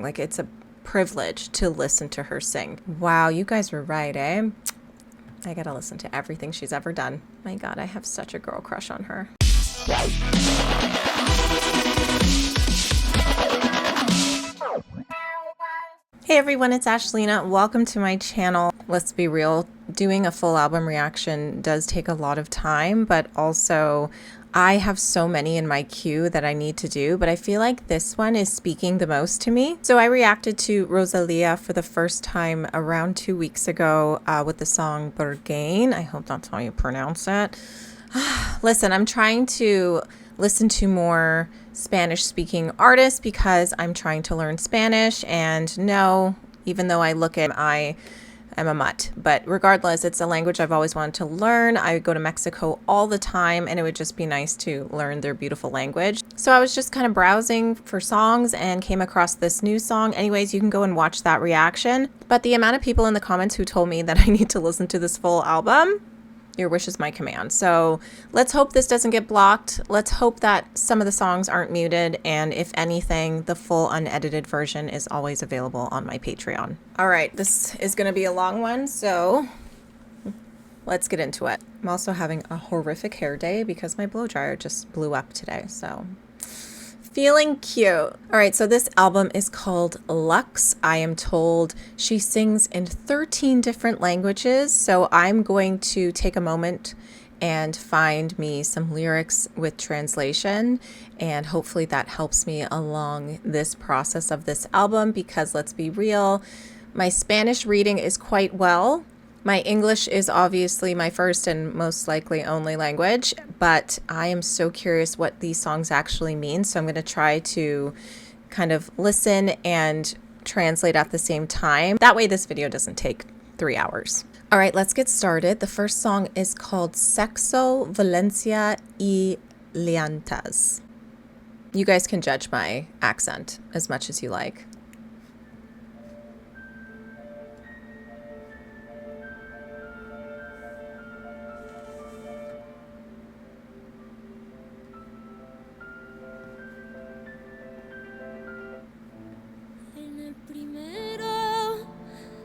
Like, it's a privilege to listen to her sing. Wow, you guys were right, eh? I gotta listen to everything she's ever done. My God, I have such a girl crush on her. Hey everyone, it's Ashlena. Welcome to my channel. Let's be real, doing a full album reaction does take a lot of time, but also I have so many in my queue that I need to do, but I feel like this one is speaking the most to me. So I reacted to Rosalía for the first time around 2 weeks ago with the song Berghain. I hope that's how you pronounce it. Listen, I'm trying to listen to more Spanish speaking artists because I'm trying to learn Spanish, and no, even though I am a mutt, but regardless, it's a language I've always wanted to learn. I go to Mexico all the time and it would just be nice to learn their beautiful language. So I was just kind of browsing for songs and came across this new song. Anyways, you can go and watch that reaction. But the amount of people in the comments who told me that I need to listen to this full album, your wish is my command. So let's hope this doesn't get blocked. Let's hope that some of the songs aren't muted. And if anything, the full unedited version is always available on my Patreon. All right, this is going to be a long one, so let's get into it. I'm also having a horrific hair day because my blow dryer just blew up today. So feeling cute. All right, so this album is called LUX. I am told she sings in 13 different languages, so I'm going to take a moment and find me some lyrics with translation, and hopefully that helps me along this process of this album, because let's be real, my Spanish reading is quite well. My English is obviously my first and most likely only language, but I am so curious what these songs actually mean. So I'm going to try to kind of listen and translate at the same time. That way this video doesn't take 3 hours. All right, let's get started. The first song is called Sexo, Violencia y Llantas. You guys can judge my accent as much as you like.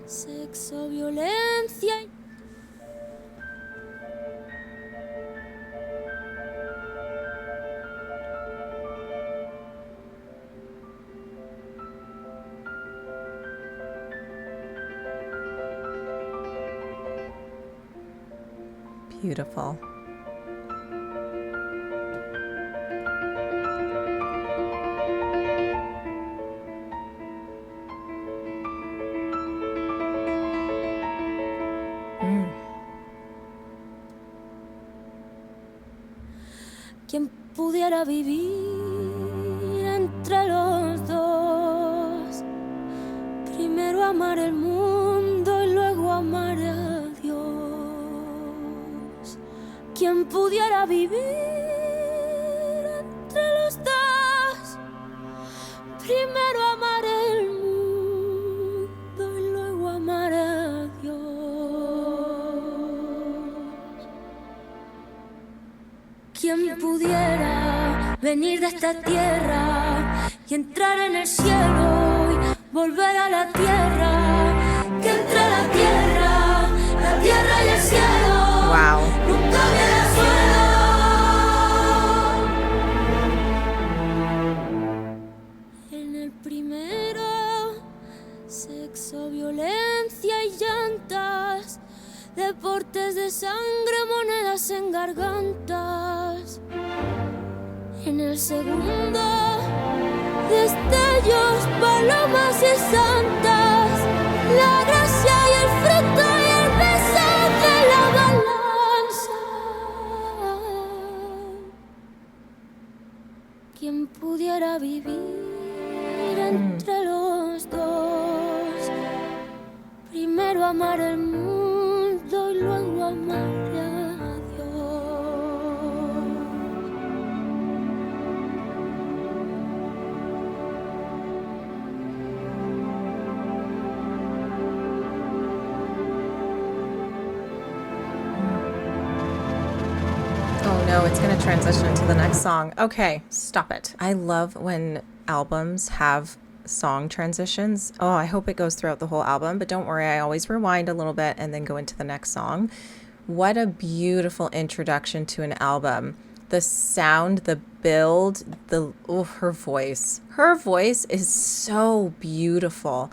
Sexo, violencia. Beautiful. ¿Quién pudiera vivir entre los dos? Primero amar el mundo y luego amar a Dios. ¿Quién pudiera vivir entre los dos? Primero amar el mundo y luego amar a Dios. ¿Quién pudiera venir de esta tierra y entrar en el cielo y volver a la tierra? Que entre la tierra y el cielo. Wow. Nunca hubiera suelo. En el primero, sexo, violencia y llantas, deportes de sangre, monedas en gargantas. En el segundo, destellos, palomas y santas, la gracia y el fruto y el beso de la balanza. ¿Quién pudiera vivir entre los dos? Primero amar el mundo y luego amar a Dios. Oh no, it's going to transition into the next song. Okay, stop it. I love when albums have song transitions. Oh, I hope it goes throughout the whole album, but don't worry, I always rewind a little bit and then go into the next song. What a beautiful introduction to an album. The sound, the build, her voice. Her voice is so beautiful.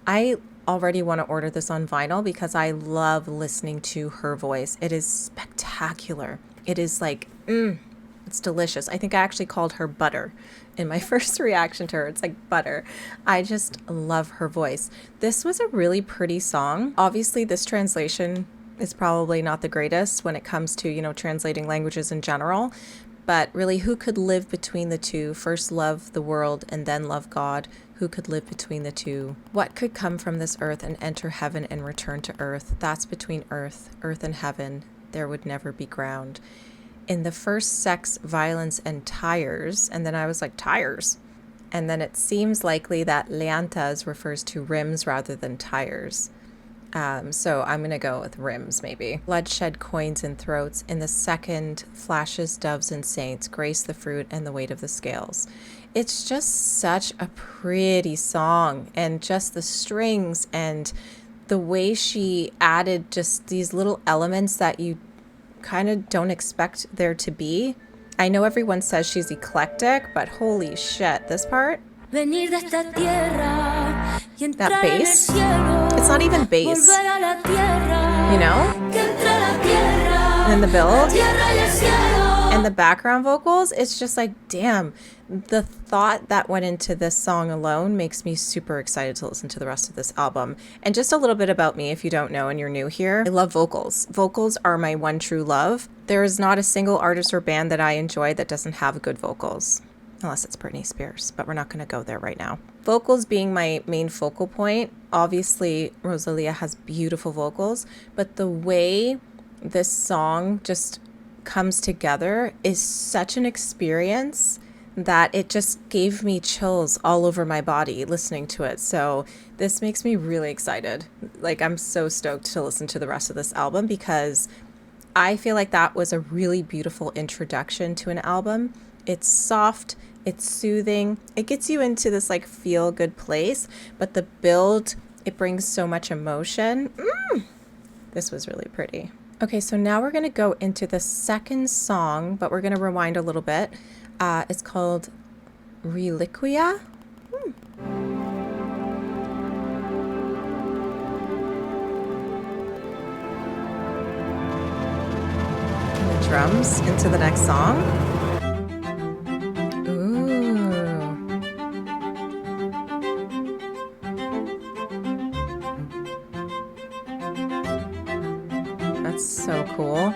I already want to order this on vinyl because I love listening to her voice. It is spectacular. It is like, it's delicious. I think I actually called her butter in my first reaction to her. It's like butter. I just love her voice. This was a really pretty song. Obviously, this translation is probably not the greatest when it comes to, translating languages in general. But really, who could live between the two? First love the world and then love God. Who could live between the two? What could come from this earth and enter heaven and return to earth? That's between earth and heaven. There would never be ground. In the first, sex, violence, and tires. And then I was like, tires? And then it seems likely that Llantas refers to rims rather than tires. So I'm going to go with rims, maybe. Bloodshed, coins, and throats. In the second, flashes, doves, and saints. Grace, the fruit, and the weight of the scales. It's just such a pretty song. And just the strings and the way she added just these little elements that you kind of don't expect there to be. I know everyone says she's eclectic, but holy shit, this part. That bass, it's not even bass, and then the build and the background vocals, it's just like, damn, the thought that went into this song alone makes me super excited to listen to the rest of this album. And just a little bit about me, if you don't know and you're new here, I love vocals. Vocals are my one true love. There is not a single artist or band that I enjoy that doesn't have good vocals. Unless it's Britney Spears, but we're not going to go there right now. Vocals being my main focal point. Obviously, Rosalía has beautiful vocals, but the way this song just comes together is such an experience that it just gave me chills all over my body listening to it. So this makes me really excited. Like, I'm so stoked to listen to the rest of this album because I feel like that was a really beautiful introduction to an album. It's soft, it's soothing, it gets you into this like feel good place, but the build, it brings so much emotion. This was really pretty. Okay, so now we're gonna go into the second song, but we're gonna rewind a little bit. It's called Reliquia. And the drums into the next song. So cool.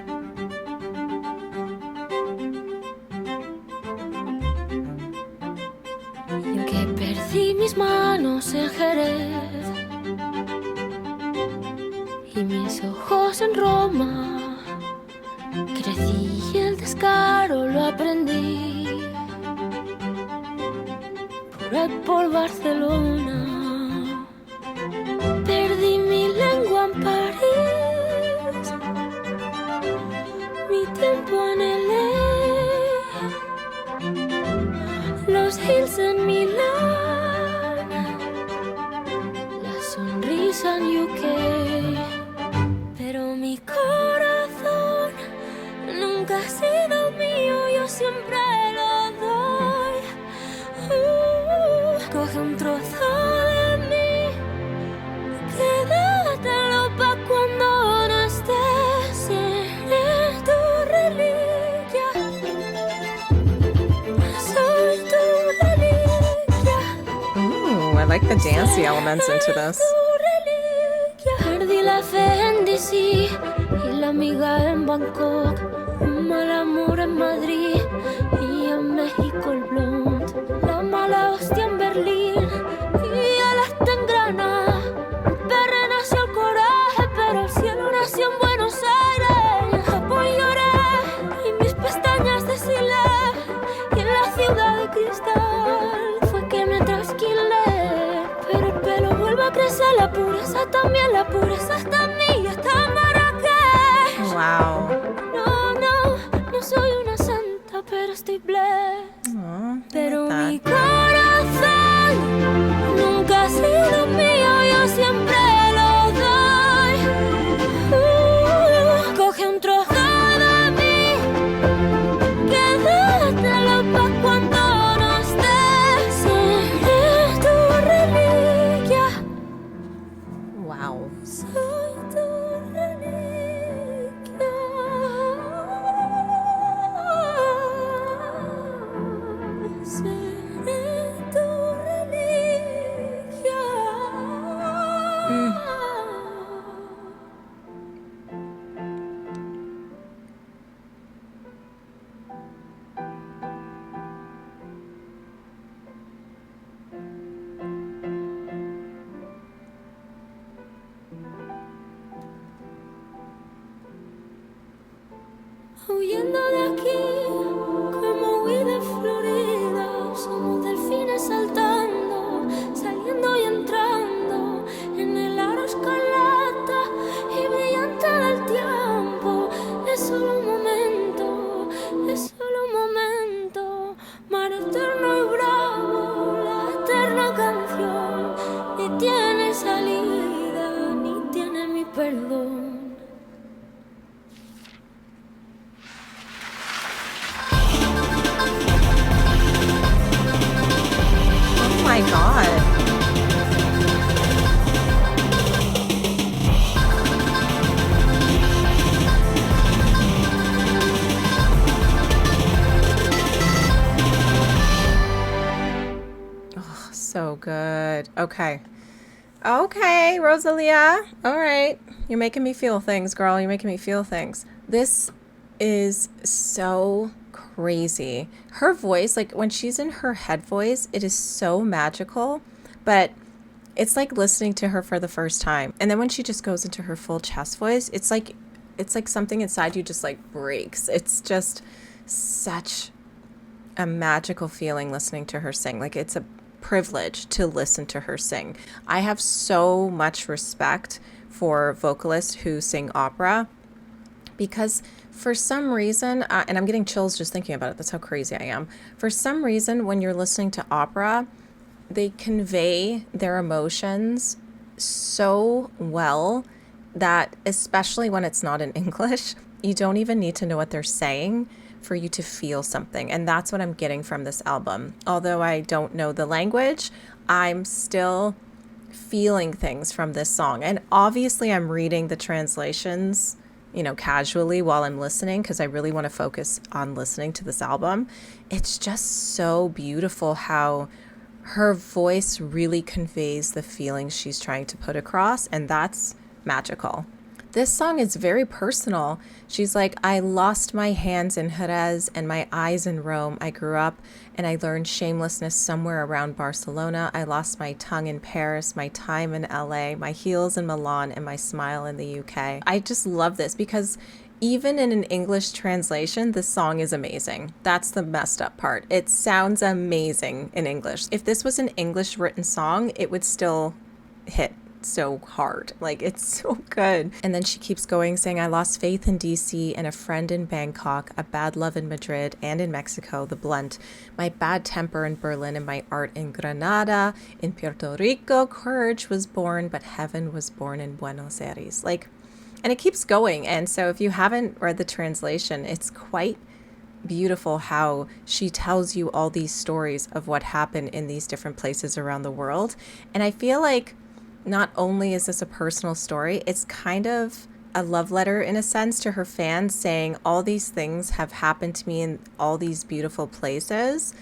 Yo que perdí mis manos en Jerez y mis ojos en Roma, crecí y el descaro lo aprendí por ahí por Barcelona. Perdí mi lengua en París, tiempo anhelé los hills en Milán, la sonrisa en UK, pero mi corazón nunca ha sido mío, yo siempre lo doy. Coge un trozo de mí, quédatelo pa' cuando no estés, seré tu reliquia, soy tu reliquia. Ooh, I like the dancey elements into this. Perdí la fe en DC y la amiga en Bangkok, un mal amor en Madrid y en México el blond, la mala hostia en Berlín y el hasta en Granada. Perra nació el coraje, pero el cielo nació en Buenos Aires. En Japón lloré y mis pestañas deshilé, y en la ciudad de cristal fue que me trasquilé. Pero el pelo vuelve a crecer, la pureza también, la pureza está en mí y está en Marrakech. Wow. No soy una santa, pero estoy blessed. Pero mi corazón huyendo de aquí, como huí de Florida. Somos delfines saltando, saliendo y entrando en el aro escarlata y brillante del tiempo. Es solo un momento, es solo un momento. Mar eterno y bravo, la eterna canción. Ni tiene salida, ni tiene mi perdón. Oh my God. Oh, so good. Okay. Okay, Rosalía. All right. You're making me feel things, girl. You're making me feel things. This is so crazy. Her voice, like when she's in her head voice, it is so magical, but it's like listening to her for the first time. And then when she just goes into her full chest voice, it's like something inside you just like breaks. It's just such a magical feeling listening to her sing. Like it's a privilege to listen to her sing. I have so much respect for vocalists who sing opera because for some reason, and I'm getting chills just thinking about it, that's how crazy I am. For some reason, when you're listening to opera, they convey their emotions so well that, especially when it's not in English, you don't even need to know what they're saying for you to feel something. And that's what I'm getting from this album. Although I don't know the language, I'm still feeling things from this song. And obviously I'm reading the translations, you know, casually while I'm listening because I really want to focus on listening to this album. It's just so beautiful how her voice really conveys the feelings she's trying to put across, and that's magical. This song is very personal. She's like, I lost my hands in Jerez and my eyes in Rome. I grew up and I learned shamelessness somewhere around Barcelona. I lost my tongue in Paris, my time in LA, my heels in Milan, and my smile in the UK. I just love this because even in an English translation, this song is amazing. That's the messed up part. It sounds amazing in English. If this was an English written song, it would still hit so hard. Like, it's so good. And then she keeps going saying, I lost faith in DC and a friend in Bangkok, a bad love in Madrid and in Mexico, the blunt, my bad temper in Berlin and my art in Granada. In Puerto Rico, courage was born, but heaven was born in Buenos Aires. Like, and it keeps going. And so if you haven't read the translation, it's quite beautiful how she tells you all these stories of what happened in these different places around the world. And I feel like not only is this a personal story, it's kind of a love letter in a sense to her fans, saying all these things have happened to me in all these beautiful places.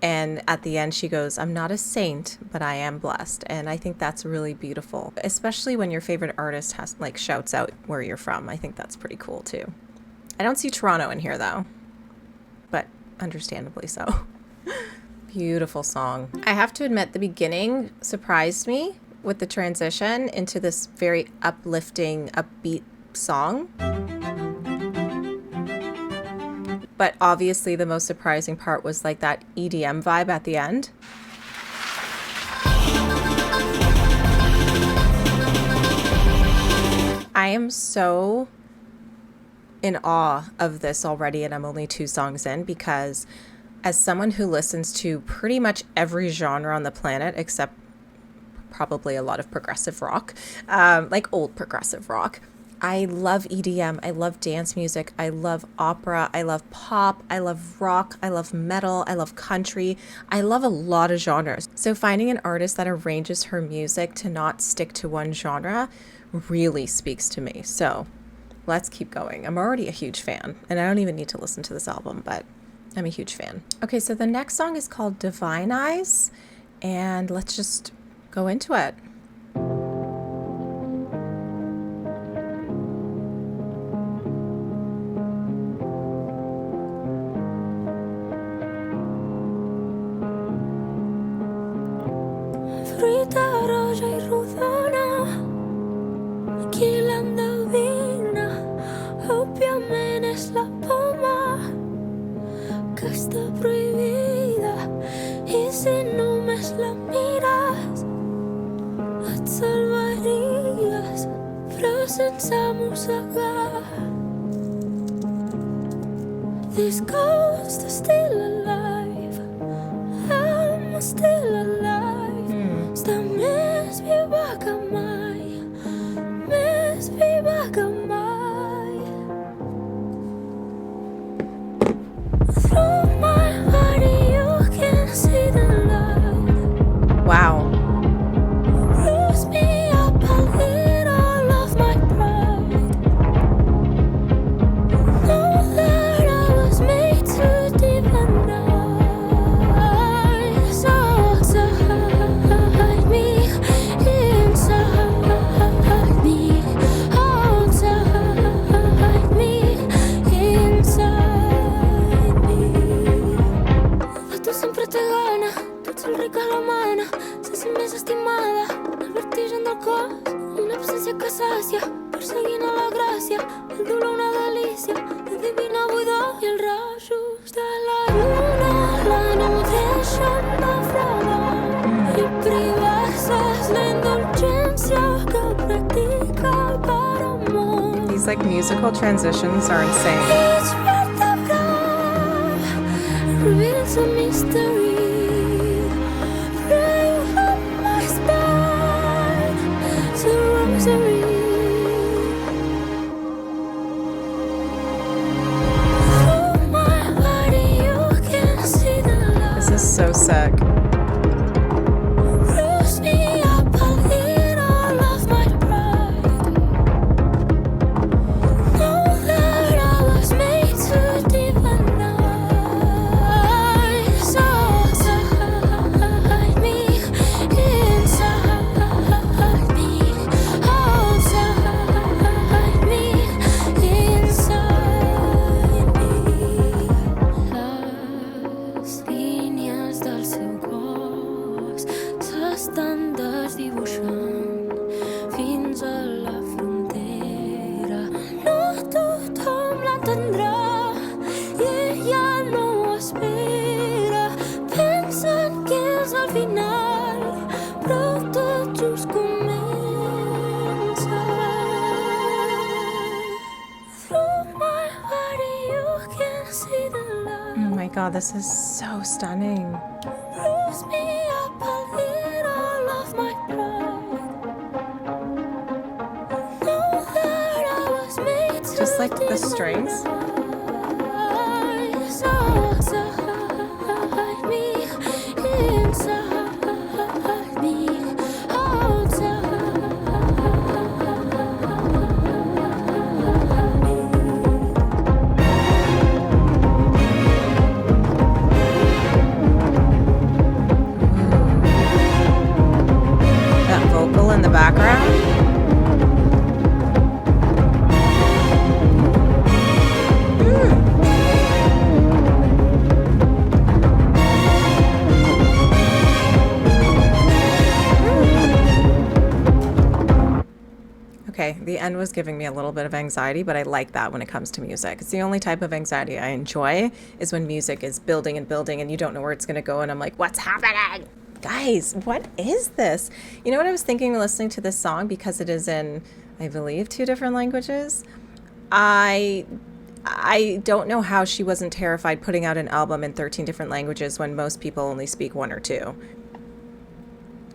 And at the end, she goes, I'm not a saint, but I am blessed. And I think that's really beautiful, especially when your favorite artist has like shouts out where you're from. I think that's pretty cool too. I don't see Toronto in here though, but understandably so. Beautiful song. I have to admit, the beginning surprised me with the transition into this very uplifting, upbeat song. But obviously the most surprising part was like that EDM vibe at the end. I am so in awe of this already, and I'm only 2 songs in, because as someone who listens to pretty much every genre on the planet except probably a lot of progressive rock, like old progressive rock, I love EDM, I love dance music, I love opera, I love pop, I love rock, I love metal, I love country, I love a lot of genres. So finding an artist that arranges her music to not stick to one genre really speaks to me. So let's keep going. I'm already a huge fan, and I don't even need to listen to this album, but I'm a huge fan. Okay, so the next song is called Divinize, and let's just go into it. Fruita roja y rodona, aquí l'endevina, òbviament és la por et salvaries, però sense mossegar. This ghost is still alive, I'm still alive. Està més viva que mai, més viva que mai. Through my body you can see the light. Wow. Bruise me up a little of my pride. Know that I was made to divinize. Outside me, inside me. Outside me, inside me. Tu sempre te gana, tu ets el ric a la mana, se sent més estimada, el vertigen del cos, una absència que sàcia, perseguint a la gràcia, el dolor una delícia, la divina buidor i els rajos de la lluna, la nodreixen naufragar, i privar-se és la indulgència que practica per amor. These like musical transitions are insane. Each vertebra reveals a mystery. Praying up my spine, it's a rosary. Through my body you can see the light. This is so sick. Bruise me up a little of my pride. Know that I was made to divinize. Outside me, inside me. Outside me, inside me. Les línies del seu cos s'estan desdibuixant fins a la frontera. No tothom l'entendrà i ella no ho espera. Pensen que és el final, però tot just comença. Through my body you can see the light. Oh my god, this is so stunning. Bruise me up a little of my pride. Know that I was made to Just like the strings. divinize. Outside me, inside me. Outside That vocal in the background. Okay, the end was giving me a little bit of anxiety, but I like that when it comes to music. It's the only type of anxiety I enjoy is when music is building and building and you don't know where it's going to go and I'm like, what's happening? Guys, what is this? You know what I was thinking listening to this song, because it is in, I believe, 2 different languages? I don't know how she wasn't terrified putting out an album in 13 different languages when most people only speak 1 or 2.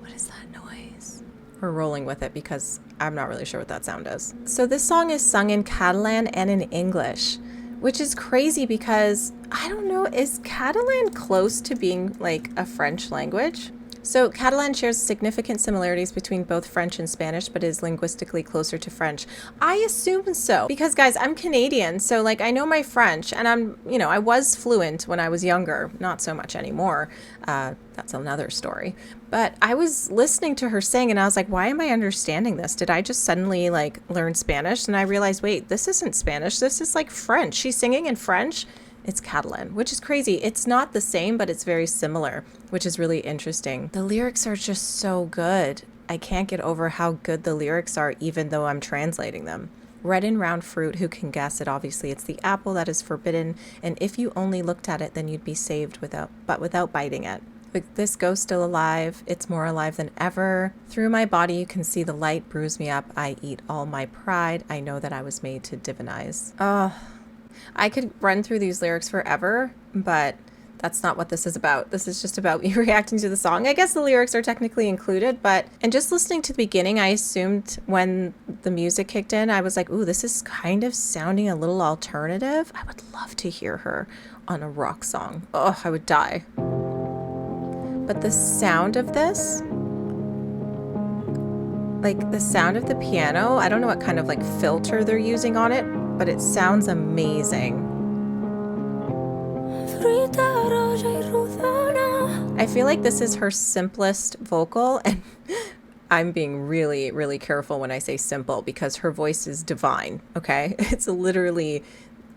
What is that noise? We're rolling with it because I'm not really sure what that sound is. So this song is sung in Catalan and in English, which is crazy because I don't know, is Catalan close to being like a French language? So Catalan shares significant similarities between both French and Spanish, but is linguistically closer to French. I assume so, because guys, I'm Canadian, so like I know my French, and I was fluent when I was younger, not so much anymore. That's another story. But I was listening to her sing and I was like, why am I understanding this? Did I just suddenly like learn Spanish? And I realized, wait, this isn't Spanish. This is like French. She's singing in French. It's Catalan, which is crazy. It's not the same, but it's very similar, which is really interesting. The lyrics are just so good. I can't get over how good the lyrics are, even though I'm translating them. Red and round fruit, who can guess it? Obviously, it's the apple that is forbidden, and if you only looked at it, then you'd be saved without biting it. With this ghost still alive, it's more alive than ever. Through my body you can see the light bruise me up. I eat all my pride. I know that I was made to divinize. Oh, I could run through these lyrics forever, but that's not what this is about. This is just about me reacting to the song. I guess the lyrics are technically included, and just listening to the beginning, I assumed when the music kicked in, I was like, ooh, this is kind of sounding a little alternative. I would love to hear her on a rock song. Oh, I would die. But the sound of this, like the sound of the piano, I don't know what kind of like filter they're using on it, but it sounds amazing. I feel like this is her simplest vocal, and I'm being really, really careful when I say simple because her voice is divine, okay? It's literally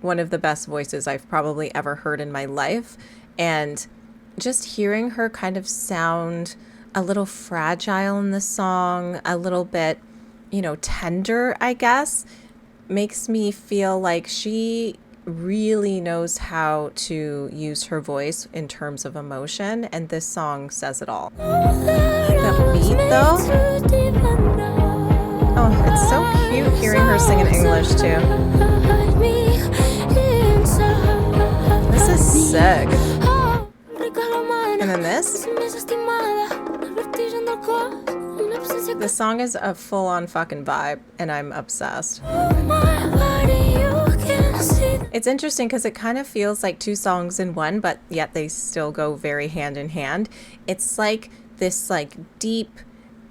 one of the best voices I've probably ever heard in my life, and just hearing her kind of sound a little fragile in the song, a little bit, tender, I guess, makes me feel like she really knows how to use her voice in terms of emotion, and this song says it all. The beat though, oh, it's so cute hearing her sing in English too. This is sick. And then this song is a full-on fucking vibe, and I'm obsessed. It's interesting because it kind of feels like two songs in one, but yet they still go very hand in hand. It's like this like deep,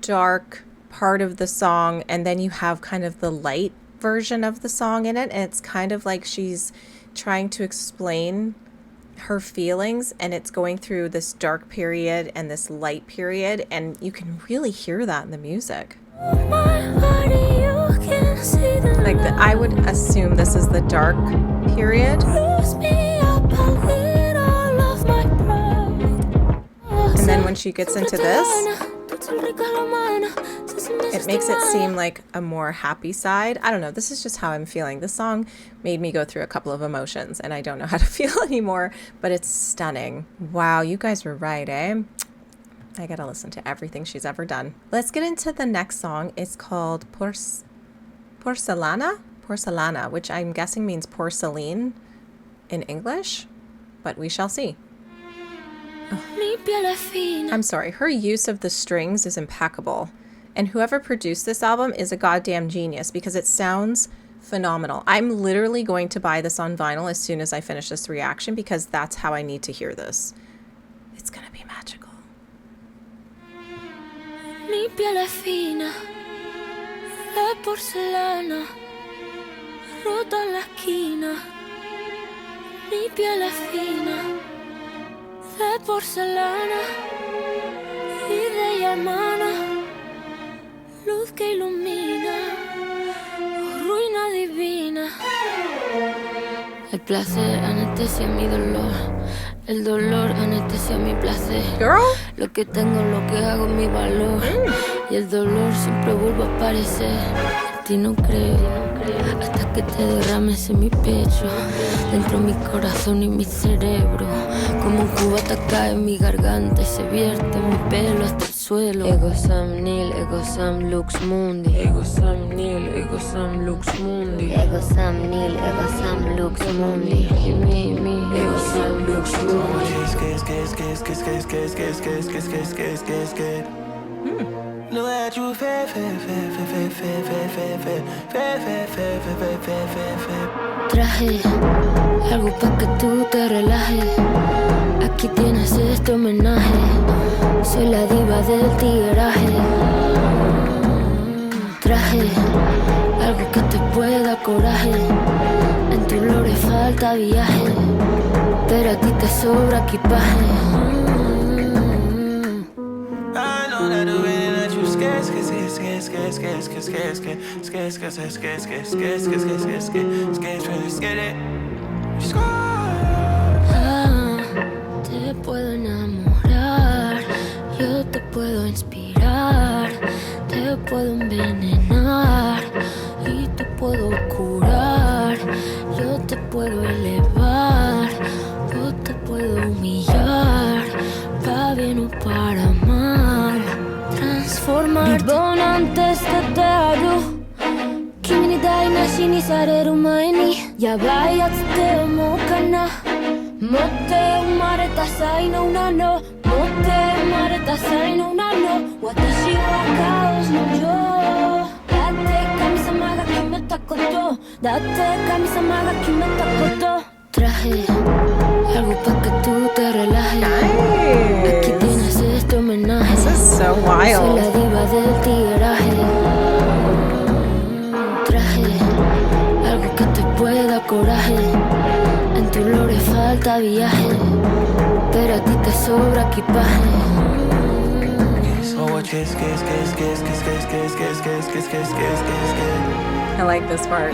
dark part of the song, and then you have kind of the light version of the song in it, and it's kind of like she's trying to explain her feelings, and it's going through this dark period and this light period, and you can really hear that in the music. Like I would assume this is the dark period, and then when she gets into this, it makes it seem like a more happy side. I don't know, this is just how I'm feeling. This song made me go through a couple of emotions, and I don't know how to feel anymore, but it's stunning. Wow, you guys were right, eh? I gotta listen to everything she's ever done. Let's get into the next song. It's called Porcelana, which I'm guessing means porcelain in English, but we shall see. Oh. I'm sorry, her use of the strings is impeccable, and whoever produced this album is a goddamn genius because it sounds phenomenal. I'm literally going to buy this on vinyl as soon as I finish this reaction because that's how I need to hear this. It's gonna be magical. Mi piel es fina, de porcelana, rota en la esquina. Mi piel es fina, de porcelana y de llamana, luz que ilumina, ruina divina. El placer anestesia mi dolor, el dolor anestesia mi placer. Girl? Lo que tengo, lo que hago, mi valor. Y el dolor siempre vuelve a aparecer. En ti no creo, hasta que te derrames en mi pecho, dentro de mi corazón y mi cerebro. Como un cubata cae en mi garganta y se vierte en mi pelo hasta el suelo. Ego sam nil, ego sam lux mundi. Ego sam nil, ego sam lux mundi. Ego sam nil, ego sam lux mundi. Y mi ego sam lux mundi. Traje algo pa' que tú te relajes. Aquí tienes este homenaje. Soy la diva del tigueraje. Traje algo que te pueda coraje. En tu lore falta viaje, pero a ti te sobra equipaje. Te puedo enamorar, yo te puedo inspirar, te puedo envenenar y te puedo curar. Yo te puedo elevar, yo te puedo humillar, pa' bien testato Kimi dai nashi ni sareru mae ni Yabai yatsute omou kana Motte umareta sai no nano Motte umareta sai no nano Watashi wa kaos no yo Date kami-sama ga kimeta koto Date kami-sama ga kimeta koto Traje algo pa' que tú te relajes Aquí tienes este homenaje This is so Soy wild. la diva del tigueraje Traje algo que te pueda coraje En tu lore falta viaje Pero a ti te sobra equipaje I like this part.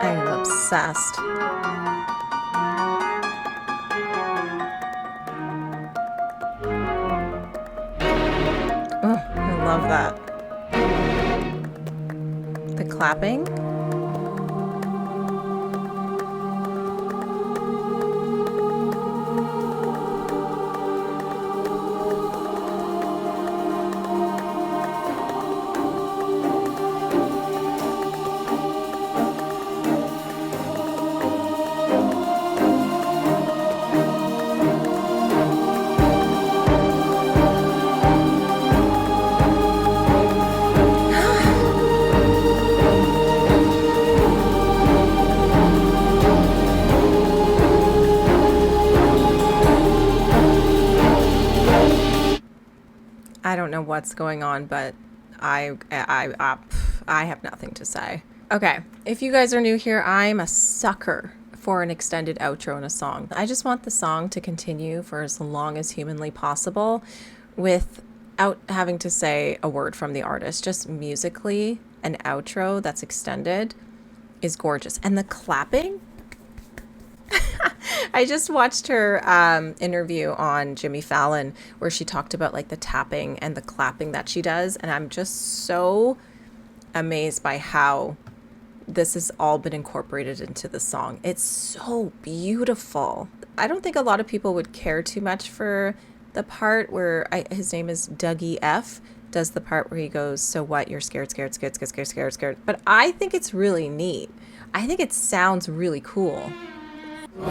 I'm obsessed. Oh, I love that. The clapping. I don't know what's going on, but I have nothing to say. Okay, if you guys are new here, I'm a sucker for an extended outro in a song. I just want the song to continue for as long as humanly possible without having to say a word from the artist. Just musically, an outro that's extended is gorgeous. And the clapping? I just watched her interview on Jimmy Fallon where she talked about like the tapping and the clapping that she does, and I'm just so amazed by how this has all been incorporated into the song. It's so beautiful. I don't think a lot of people would care too much for the part where his name is Dougie F does the part where he goes, so what, you're scared, scared, scared, scared, scared, scared, scared. But I think it's really neat. I think it sounds really cool. I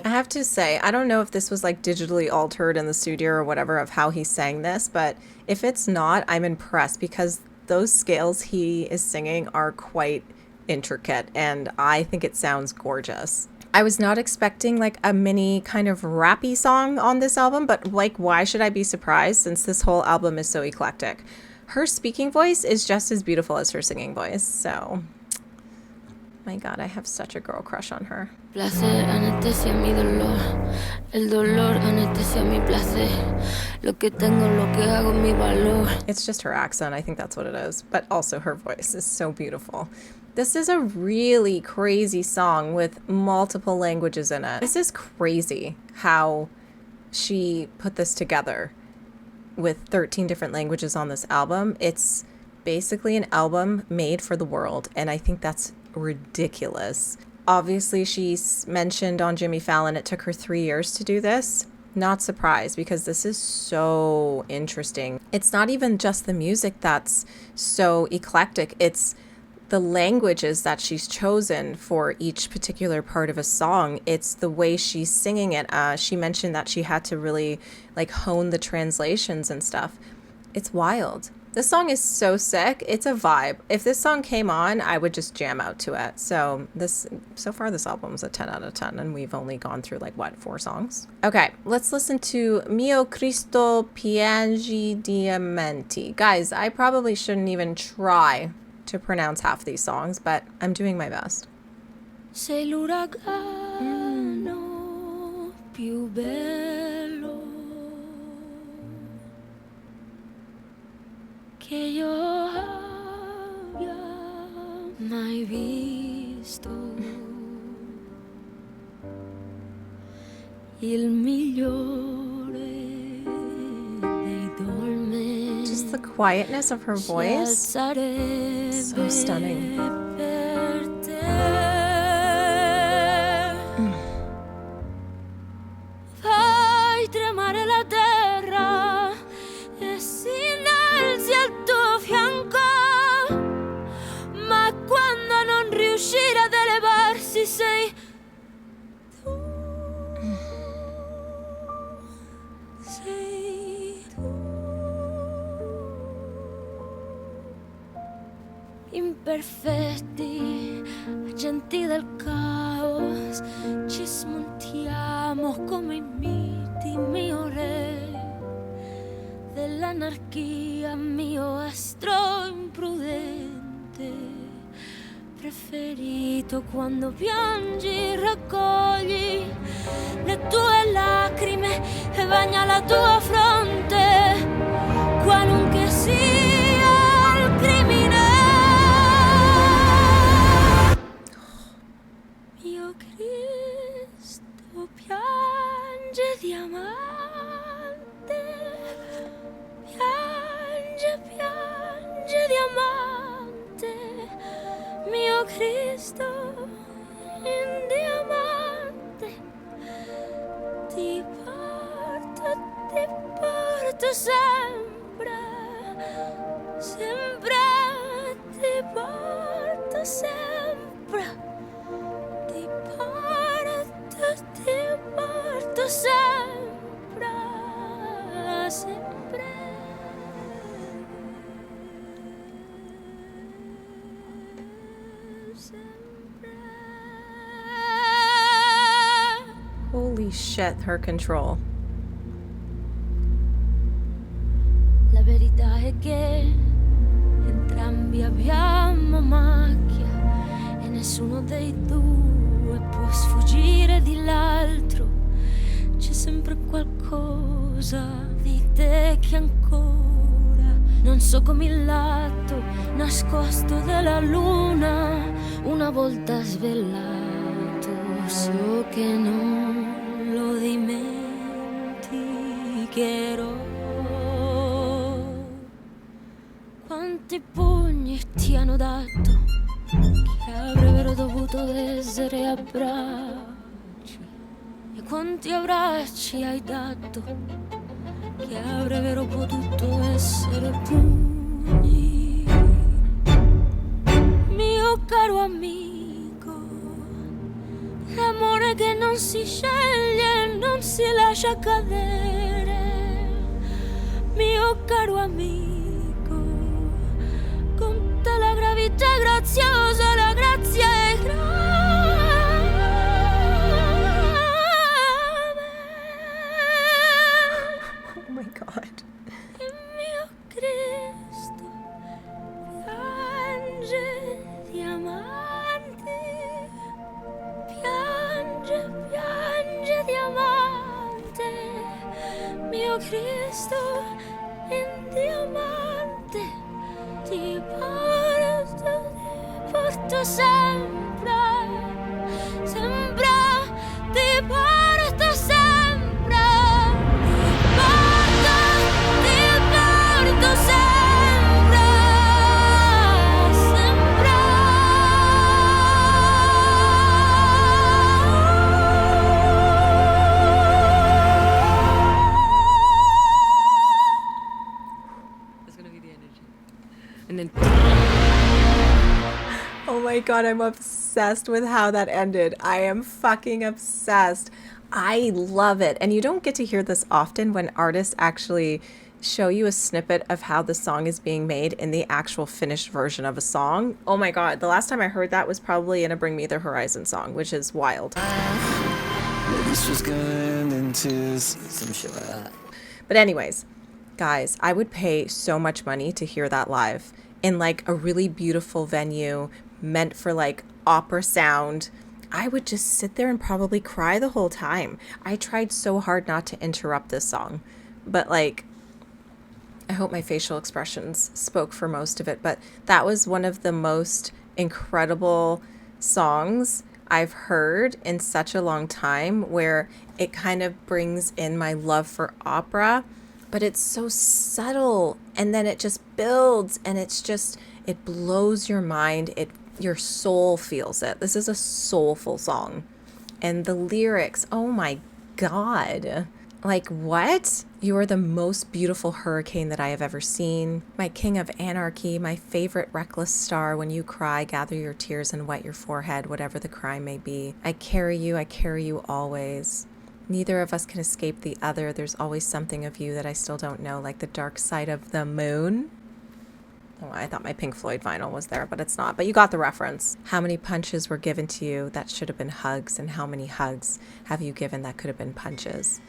have to say, I don't know if this was like digitally altered in the studio or whatever of how he sang this, but if it's not, I'm impressed because those scales he is singing are quite intricate and I think it sounds gorgeous. I was not expecting like a mini kind of rappy song on this album, but like, why should I be surprised since this whole album is so eclectic? Her speaking voice is just as beautiful as her singing voice, so my God, I have such a girl crush on her. Placer anestesia mi dolor, el dolor anestesia mi placer, lo que tengo, lo que hago, mi valor. It's just her accent, I think that's what it is, but also her voice is so beautiful. This is a really crazy song with multiple languages in it. This is crazy how she put this together with 13 different languages on this album. It's basically an album made for the world, and I think that's ridiculous. Obviously, she's mentioned on Jimmy Fallon it took her 3 years to do this. Not surprised, because this is so interesting. It's not even just the music that's so eclectic, it's the languages that she's chosen for each particular part of a song. It's the way she's singing it. She mentioned that she had to really like hone the translations and stuff. It's wild. This song is so sick. It's a vibe. If this song came on, I would just jam out to it. So far this album's a 10 out of 10 and we've only gone through like what, 4 songs? Okay, let's listen to Mio Cristo Piange Diamanti. Guys, I probably shouldn't even try to pronounce half these songs, but I'm doing my best. Sei l'uragano più bello che io abbia mai visto. Il migliore dei dolmeni. Just the quietness of her voice. So stunning. Per te. Fai tremare la terra e si innalzi al tuo fianco, ma quando non riuscire ad elevarsi sei tu. Sei tu. Imperfetti, agenti del caos, ci smontiamo come i miti, mio re dell'anarchia, mio astro imprudente preferito. Quando piangi raccogli le tue lacrime e bagna la tua fronte, qualunque sia il crimine. Mio Cristo piange diamante, piange, piange diamante, mio Cristo in diamante. Ti porto sempre, sempre, ti porto sempre, ti porto sempre, sempre. Holy shit, her control. La verità è che entrambi abbiamo macchia e nessuno dei due può sfuggire di l'altro. C'è sempre qualcosa di te che ancora non so, come il lato nascosto della luna una volta svelato. So che non lo dimenticherò. Quanti pugni ti hanno dato che avrebbero dovuto essere abbracci, e quanti abbracci hai dato che avrebbero potuto essere pugni. Mio caro amico, l'amore che non si sceglie, non si lascia cadere. Mio caro amico, con te la gravità è graziosa, la grazia è grave. Oh my god. Il mio Cristo piange diamanti, piange, piange diamante, mio Cristo in diamante, ti porto sempre, sempre, ti porto sempre, ti porto sempre, sempre. That's gonna be the energy. And then Oh my god, I'm obsessed with how that ended. I am fucking obsessed. I love it. And you don't get to hear this often when artists actually show you a snippet of how the song is being made in the actual finished version of a song. Oh my god, the last time I heard that was probably in a Bring Me the Horizon song, which is wild. This was going into some shit like that. But anyways, guys, I would pay so much money to hear that live in like a really beautiful venue meant for like opera sound. I would just sit there and probably cry the whole time. I tried so hard not to interrupt this song, but like I hope my facial expressions spoke for most of it, but that was one of the most incredible songs I've heard in such a long time, where it kind of brings in my love for opera, but it's so subtle, and then it just builds, and it blows your mind. Your soul feels it. This is a soulful song. And the lyrics, oh my God. Like, what? You are the most beautiful hurricane that I have ever seen. My king of anarchy, my favorite reckless star. When you cry, gather your tears and wet your forehead, whatever the crime may be. I carry you always. Neither of us can escape the other. There's always something of you that I still don't know, like the dark side of the moon. Oh, I thought my Pink Floyd vinyl was there, but it's not. But you got the reference. How many punches were given to you that should have been hugs, and how many hugs have you given that could have been punches?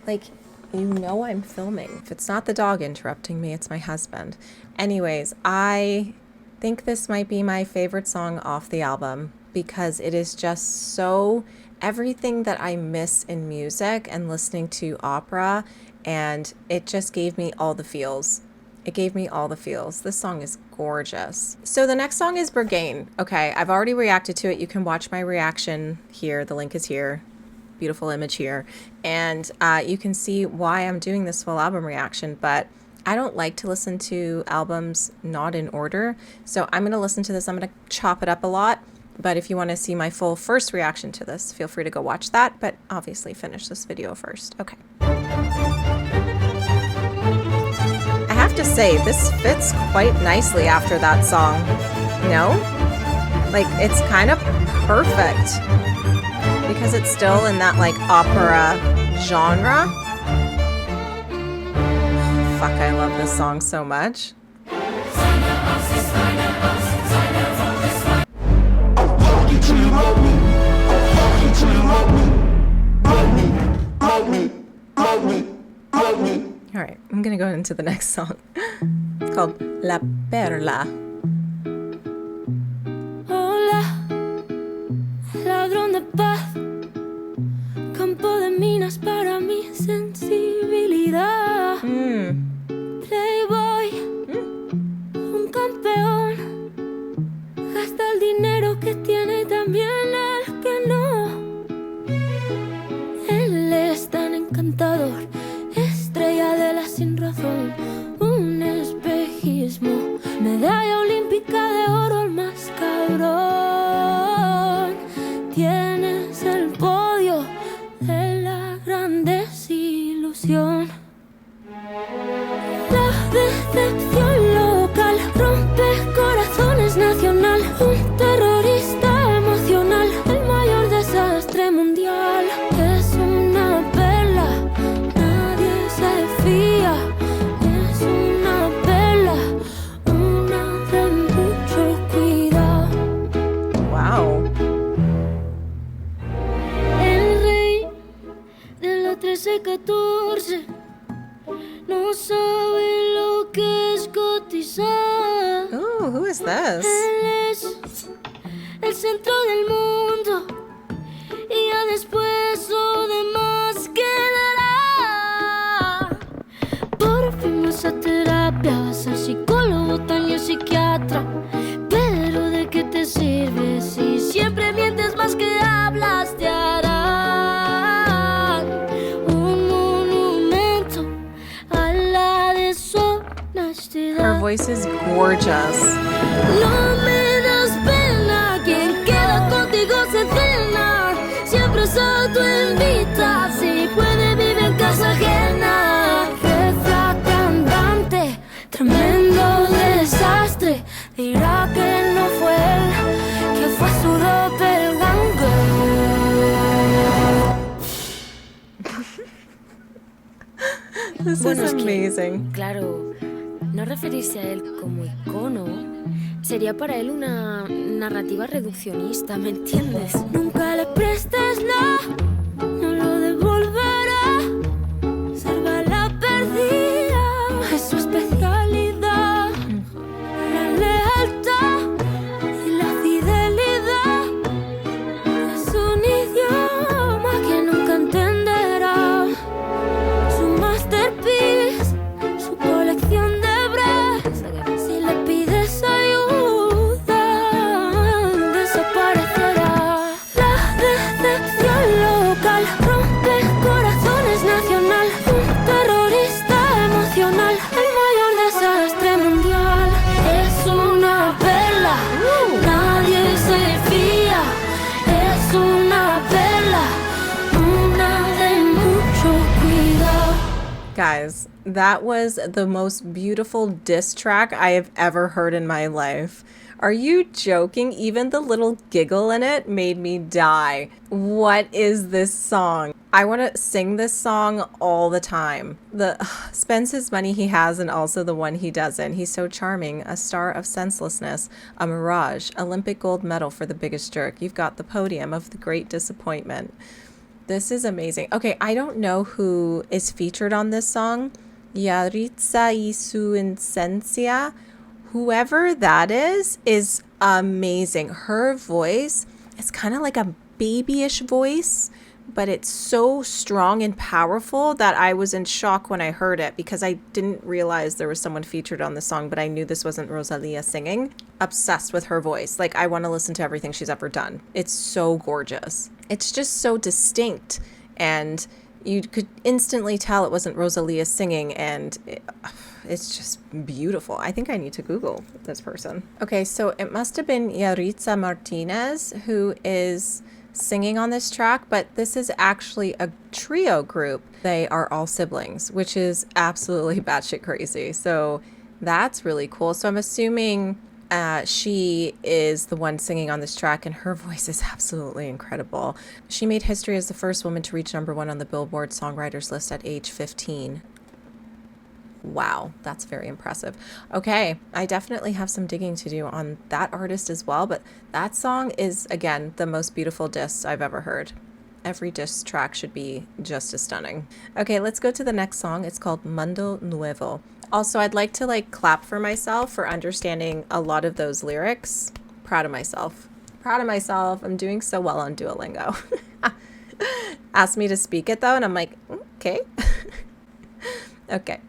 Like, you know I'm filming. If it's not the dog interrupting me, it's my husband. Anyways, I think this might be my favorite song off the album, because it is just so everything that I miss in music and listening to opera, and it just gave me all the feels. It gave me all the feels. This song is gorgeous. So the next song is Berghain. Okay, I've already reacted to it. You can watch my reaction here. The link is here. Beautiful image here. And you can see why I'm doing this full album reaction, but I don't like to listen to albums not in order. So I'm going to listen to this. I'm going to chop it up a lot. But if you want to see my full first reaction to this, feel free to go watch that. But obviously finish this video first. Okay. I have to say, this fits quite nicely after that song. No? Like, it's kind of perfect. Because it's still in that, like, opera genre. Fuck, I love this song so much. Alright, I'm gonna go into the next song. It's called La Perla. Hola, ladrón de paz, campo de minas para mi sensibilidad. Playboy, un campeón, gasta el dinero que tiene y también el que no. Él es tan encantador, estrella de la sin razón, un espejismo, medalla olímpica de oro, el más cabrón. Tienes el podio de la gran desilusión. La decepción local rompe corazones nacional, un terrorista emocional, el mayor desastre mundial. Es una perla, nadie se fía. Es una perla, una de mucho cuidado. Wow. El rey de la 13-14 no sabe lo que es cotizar. Ooh, who is this? Él es el centro del mundo y ya después lo demás quedará. Por fin vas a terapia, vas al psicólogo, tal y el psiquiatra. Pero ¿de qué te sirve si siempre mientes más que hablas? Te harán un monumento a la deshonestidad. Her voice is gorgeous. No me das pena, quien queda contigo se cena. Siempre se autoinvita, si puede vive en casa ajena. Jefa cantante, tremendo desastre. Dirá que no fue él, que fue su doppelganger. This Bueno, is es que, amazing. claro, no referirse a él como icono sería para él una narrativa reduccionista, ¿me entiendes? Nunca le prestes nada, no lo devolverá. Salva la perdida, es su especialidad. La lealtad y la fidelidad es un idioma que nunca entenderá. Su masterpiece, su Guys, that was the most beautiful diss track I have ever heard in my life. Are you joking? Even the little giggle in it made me die. What is this song? I want to sing this song all the time. Spends his money he has and also the one he doesn't. He's so charming. A star of senselessness. A mirage. Olympic gold medal for the biggest jerk. You've got the podium of the great disappointment. This is amazing. Okay, I don't know who is featured on this song. Yaritza y su esencia. Whoever that is amazing. Her voice is kind of like a babyish voice, but it's so strong and powerful that I was in shock when I heard it because I didn't realize there was someone featured on the song, but I knew this wasn't Rosalía singing. Obsessed with her voice. Like, I want to listen to everything she's ever done. It's so gorgeous. It's just so distinct, and you could instantly tell it wasn't Rosalía singing, and it's just beautiful. I think I need to Google this person. Okay, so it must have been Yaritza Martinez who is singing on this track, but this is actually a trio group. They are all siblings, which is absolutely batshit crazy. So that's really cool. So I'm assuming she is the one singing on this track, and her voice is absolutely incredible. She made history as the first woman to reach #1 on the Billboard Songwriters list at age 15. Wow, that's very impressive. Okay, I definitely have some digging to do on that artist as well, but that song is, again, the most beautiful diss I've ever heard. Every diss track should be just as stunning. Okay, let's go to the next song. It's called Mundo Nuevo. Also, I'd like to clap for myself for understanding a lot of those lyrics. Proud of myself. Proud of myself. I'm doing so well on Duolingo. Asked me to speak it though, and I'm like, okay. Okay.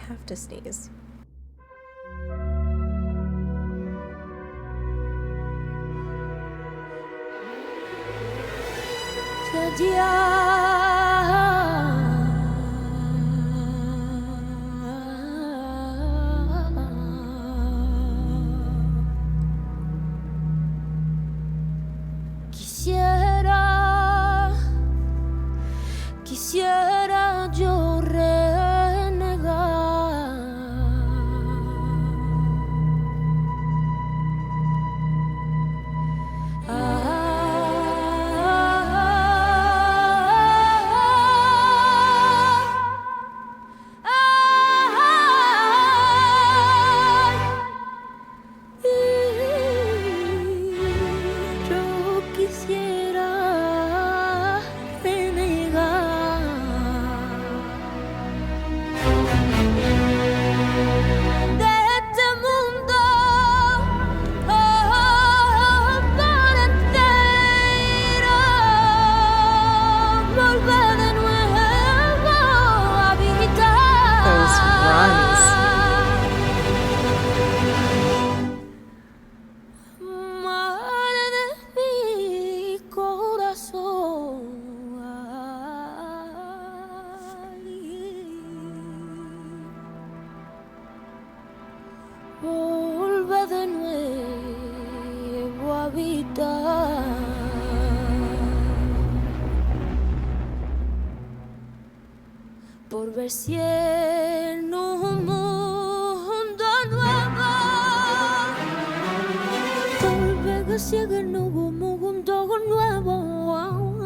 Have to sneeze. Quisiera yo renegar. Por ver si en un mundo nuevo volver ciega en un mundo nuevo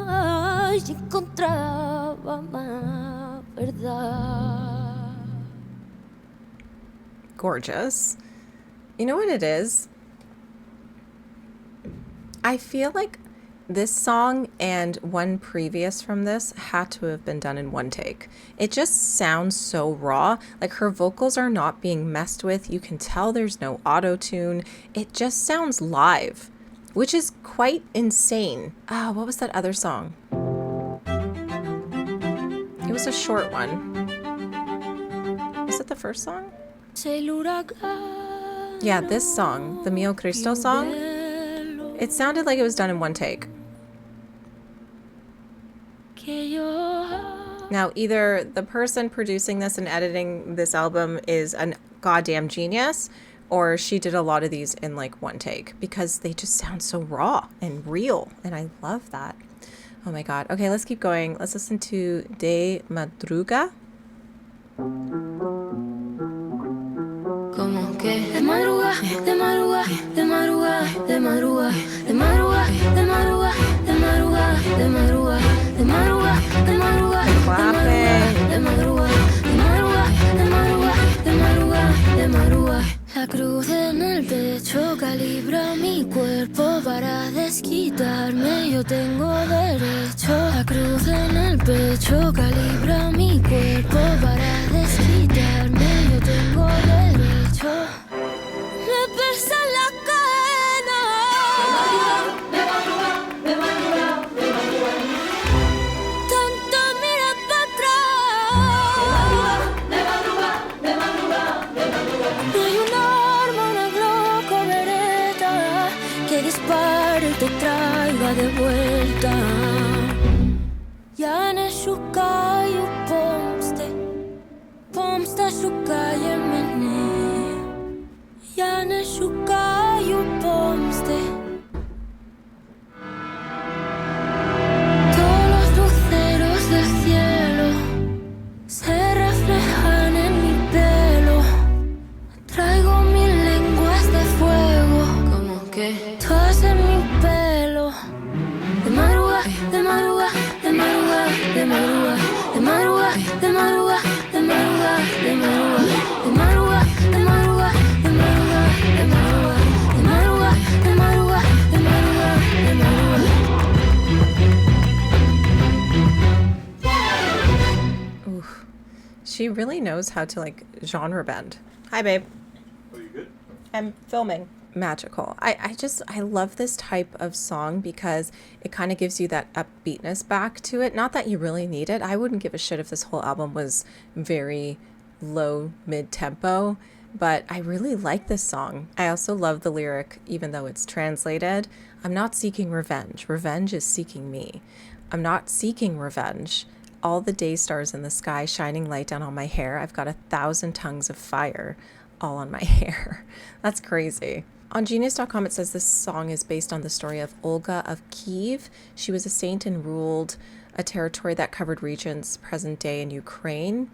ay, si encontraba más verdad. Gorgeous. You know what it is? I feel like this song and one previous from this had to have been done in one take. It just sounds so raw. Like, her vocals are not being messed with. You can tell there's no auto-tune. It just sounds live, which is quite insane. What was that other song? It was a short one. Was it the first song? Yeah, this song, the Mio Cristo song. It sounded like it was done in one take. que yo. Now, either the person producing this and editing this album is a goddamn genius, or she did a lot of these in like one take because they just sound so raw and real. And I love that. Oh my God. Okay, let's keep going. Let's listen to De Madrugá. Como que de madrugá, de madrugá, de madrugá, de madrugá, de madrugá, de madrugá, de madrugá, de madrugá, de madrugá, de madrugá, de madrugá, de madrugá, de madrugá, de madrugá, de madrugá. La cruz en el pecho calibra mi cuerpo para desquitarme. Yo tengo derecho. La cruz en el pecho calibra mi cuerpo para desquitarme. Yo tengo derecho. Me pesa la cadena. De madrugá, de madrugá, de madrugá. Tanto mira para atrás. De madrugá, de madrugá, de madrugá. No hay un arma, una Glock o Beretta que dispare y te traiga de vuelta. Ya no шукаю помсти шукає мене. Я не шукаю помсти. Todos los luceros del cielo se reflejan en mi pelo. Traigo mil lenguas de fuego. Como que todas en mi pelo. De madrugá, de madrugá, de madrugá, de madrugá, de madrugá, de madrugá, de madrugá, de madrugá, de madrugá, de madrugá, de madrugá, de madrugá, de madrugá, de madrugá, de madrugá, de madrugá. Oof. She really knows how to like genre bend. Hi, babe. Are you good? I'm filming. Magical. I love this type of song because it kind of gives you that upbeatness back to it. Not that you really need it. I wouldn't give a shit if this whole album was very low mid-tempo, but I really like this song. I also love the lyric, even though it's translated. I'm not seeking revenge. Revenge is seeking me. I'm not seeking revenge. All the day stars in the sky shining light down on my hair. I've got 1,000 tongues of fire all on my hair. That's crazy. On Genius.com, it says this song is based on the story of Olga of Kiev. She was a saint and ruled a territory that covered regions present day in Ukraine.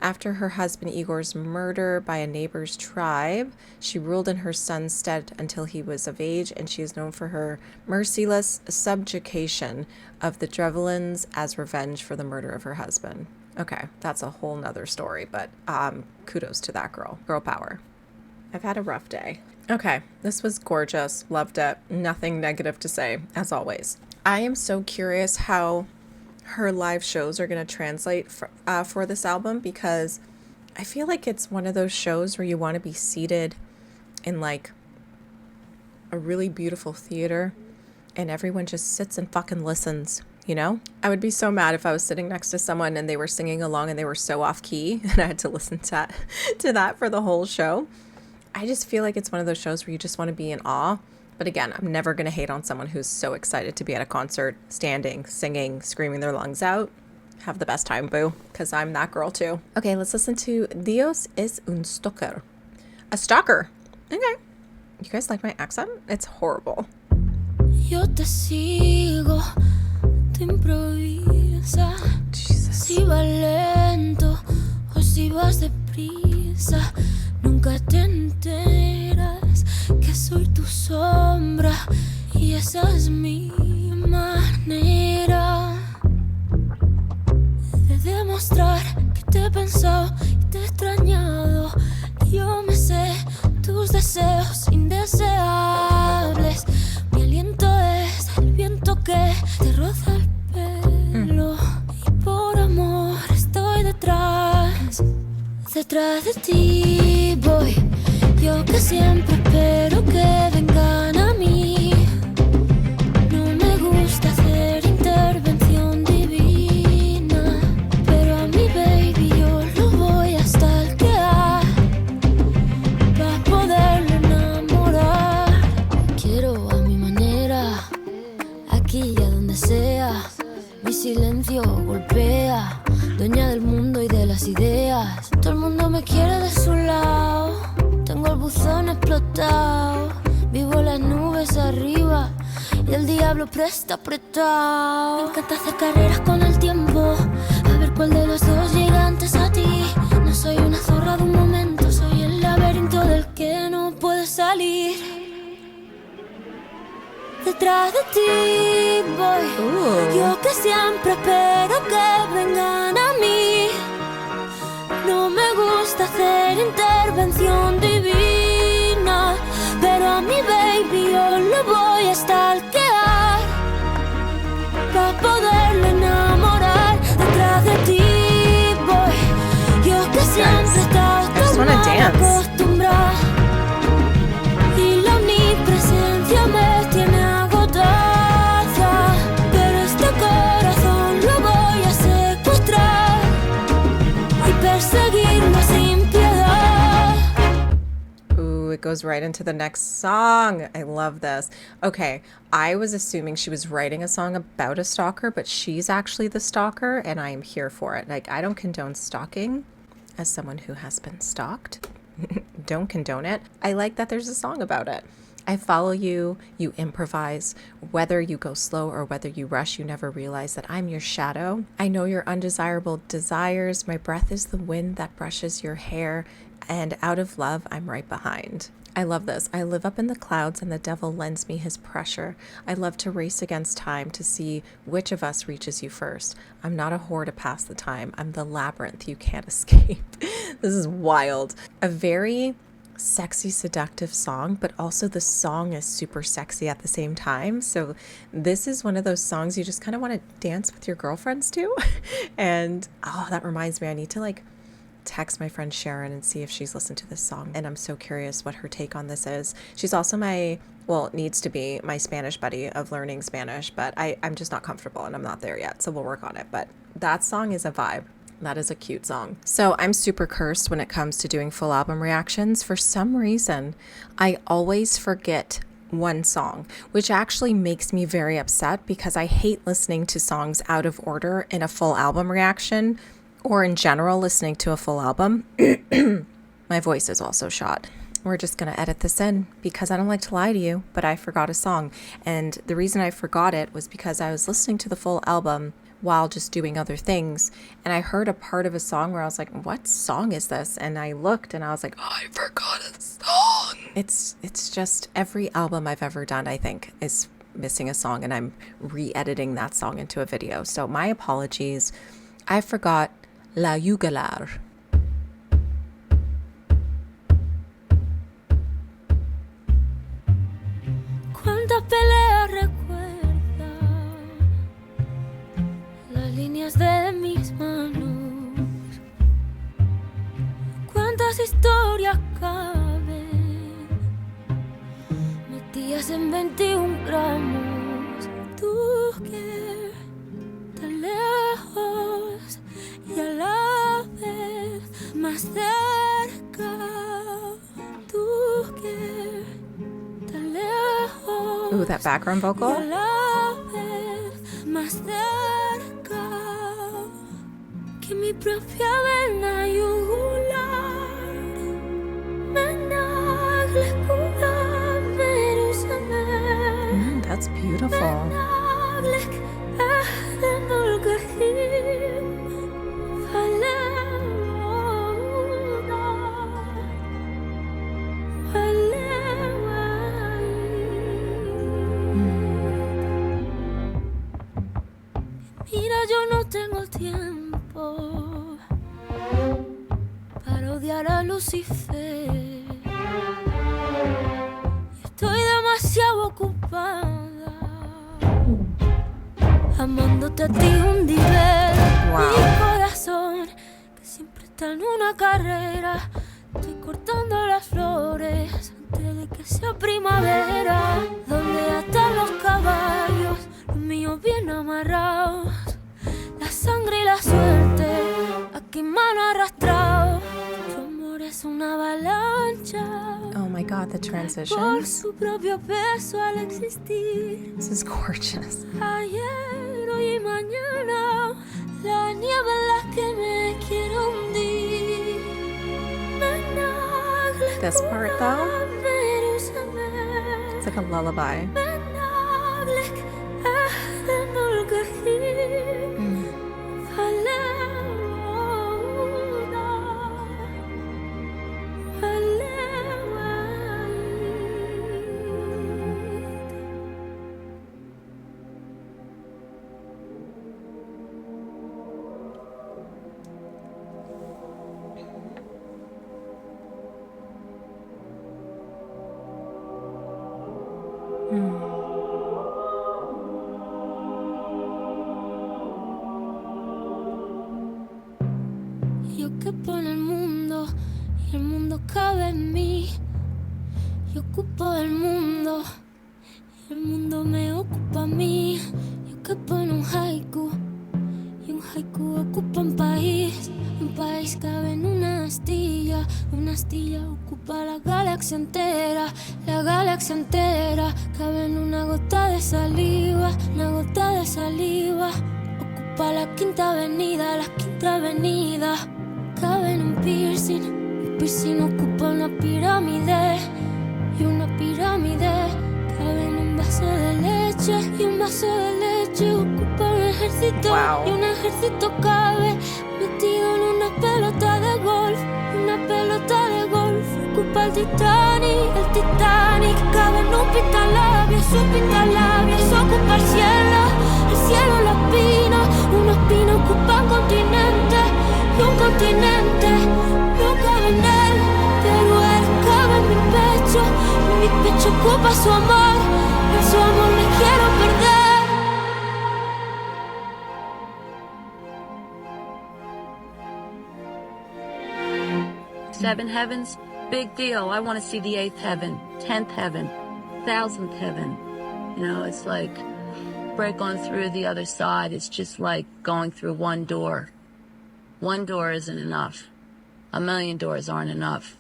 After her husband Igor's murder by a neighbor's tribe, she ruled in her son's stead until he was of age, and she is known for her merciless subjugation of the Drevlins as revenge for the murder of her husband. Okay, that's a whole nother story, but kudos to that girl. Girl power. I've had a rough day. Okay, this was gorgeous. Loved it. Nothing negative to say, as always. I am so curious how her live shows are going to translate for this album, because I feel like it's one of those shows where you want to be seated in like a really beautiful theater and everyone just sits and fucking listens. You know, I would be so mad if I was sitting next to someone and they were singing along and they were so off key and I had to listen to that for the whole show. I just feel like it's one of those shows where you just want to be in awe. But again, I'm never going to hate on someone who's so excited to be at a concert, standing, singing, screaming their lungs out. Have the best time, boo, because I'm that girl too. Okay, let's listen to Dios Es Un Stalker. A stalker. Okay. You guys like my accent? It's horrible. Yo te sigo. Te improvisa. Jesus. Si vas lento o si vas deprisa, nunca te enteras que soy tu sombra y esa es mi manera de demostrar que te he pensado y te he extrañado. Yo me sé tus deseos indeseables. Mi aliento es el viento que te roza el pelo. Y por amor estoy detrás de ti voy. Yo que siempre espero que vengan a mí. No me gusta hacer intervención divina, pero a mi baby yo lo voy a stalkear para poderlo enamorar. Quiero a mi manera, aquí y a donde sea. Mi silencio ideas. Todo el mundo me quiere de su lado. Tengo el buzón explotado. Vivo las nubes arriba y el diablo presta apretado. Me encanta hacer carreras con el tiempo, a ver cuál de los dos llega antes a ti. No soy una zorra de un momento, soy el laberinto del que no puedes salir. Detrás de ti voy, yo que siempre espero que vengan a mí. No me gusta hacer intervención divina, pero a mi baby yo lo voy a stalkear pa' poderlo enamorar. Detrás de ti voy, yo que siempre he estado tan mal acostumbrada, y la omnipresencia me tiene agotada, pero este corazón lo voy a secuestrar y perseguirlo sin piedad. Ooh, it goes right into the next song. I love this. Okay, I was assuming she was writing a song about a stalker, but she's actually the stalker, and I am here for it. Like, I don't condone stalking. As someone who has been stalked, don't condone it. I like that there's a song about it. I follow you, you improvise. Whether you go slow or whether you rush, you never realize that I'm your shadow. I know your undesirable desires. My breath is the wind that brushes your hair, and out of love, I'm right behind. I love this. I live up in the clouds and the devil lends me his pressure. I love to race against time to see which of us reaches you first. I'm not a whore to pass the time. I'm the labyrinth you can't escape. This is wild. A very sexy, seductive song, but also the song is super sexy at the same time. So this is one of those songs you just kind of want to dance with your girlfriends to. And oh, that reminds me, I need to like text my friend Sharon and see if she's listened to this song, and I'm so curious what her take on this is. She's also my, well, needs to be my Spanish buddy of learning Spanish, but I'm just not comfortable and I'm not there yet, so we'll work on it. But that song is a vibe. That is a cute song. So I'm super cursed when it comes to doing full album reactions. For some reason, I always forget one song, which actually makes me very upset because I hate listening to songs out of order in a full album reaction, or in general, listening to a full album. My voice is also shot. We're just going to edit this in because I don't like to lie to you, but I forgot a song. And the reason I forgot it was because I was listening to the full album while just doing other things. And I heard a part of a song where I was like, what song is this? And I looked and I was like, oh, I forgot a song. It's just every album I've ever done, I think, is missing a song. And I'm re-editing that song into a video. So my apologies. I forgot La Yugular. Cuántas peleas recuerda, las líneas de mis manos. Cuántas historias caben, metidas en 21 gramos. Tú que tan lejos y a la vez más cerca, tú que tan lejos. Ooh, that background vocal. Y a la vez más cerca que mi propia vena yugular. That's beautiful. Mira, yo no tengo tiempo para odiar a Lucifer. Estoy demasiado ocupada amándote a ti un nivel. Mi corazón que siempre está en una carrera. Estoy cortando las flores antes de que sea primavera. Donde atan los caballos, los míos bien amarrados. La sangre y la suerte aquí mano arrastrado. Tu amor es una avalancha. Oh my god, the Por transitions. su propio peso al existir. This is gorgeous. Ayer, hoy y mañana, la nieve en la que me quiero hundir. this part though. It's like a lullaby. Yo quepo en el mundo y el mundo cabe en mí. Yo ocupo el mundo y el mundo me ocupa a mí. Yo quepo en un haiku y un haiku ocupa un país. Un país cabe en una astilla ocupa la galaxia entera. La galaxia entera cabe en una gota de saliva, una gota de saliva. Ocupa la quinta avenida, la quinta avenida. Cabe en un piercing ocupa una pirámide. Y una pirámide cabe en un vaso de leche. Y un vaso de leche ocupa un ejército. Wow. Y un ejército cabe metido en una pelota de golf. Una pelota de golf ocupa el Titanic cabe en un pintalabios ocupa el cielo las pinas. Una espina ocupa un continente. Y un continente no cabe en él, pero él cabe en mi pecho. Y mi pecho ocupa su amor. En su amor me quiero perder. Seven heavens, big deal. I want to see the 8th heaven, 10th heaven, 1000th heaven. You know, it's like break on through the other side. It's just like going through one door. One door isn't enough. A million doors aren't enough.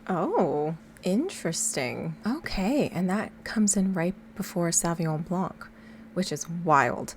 Oh, interesting. Okay, and that comes in right before Sauvignon Blanc, which is wild.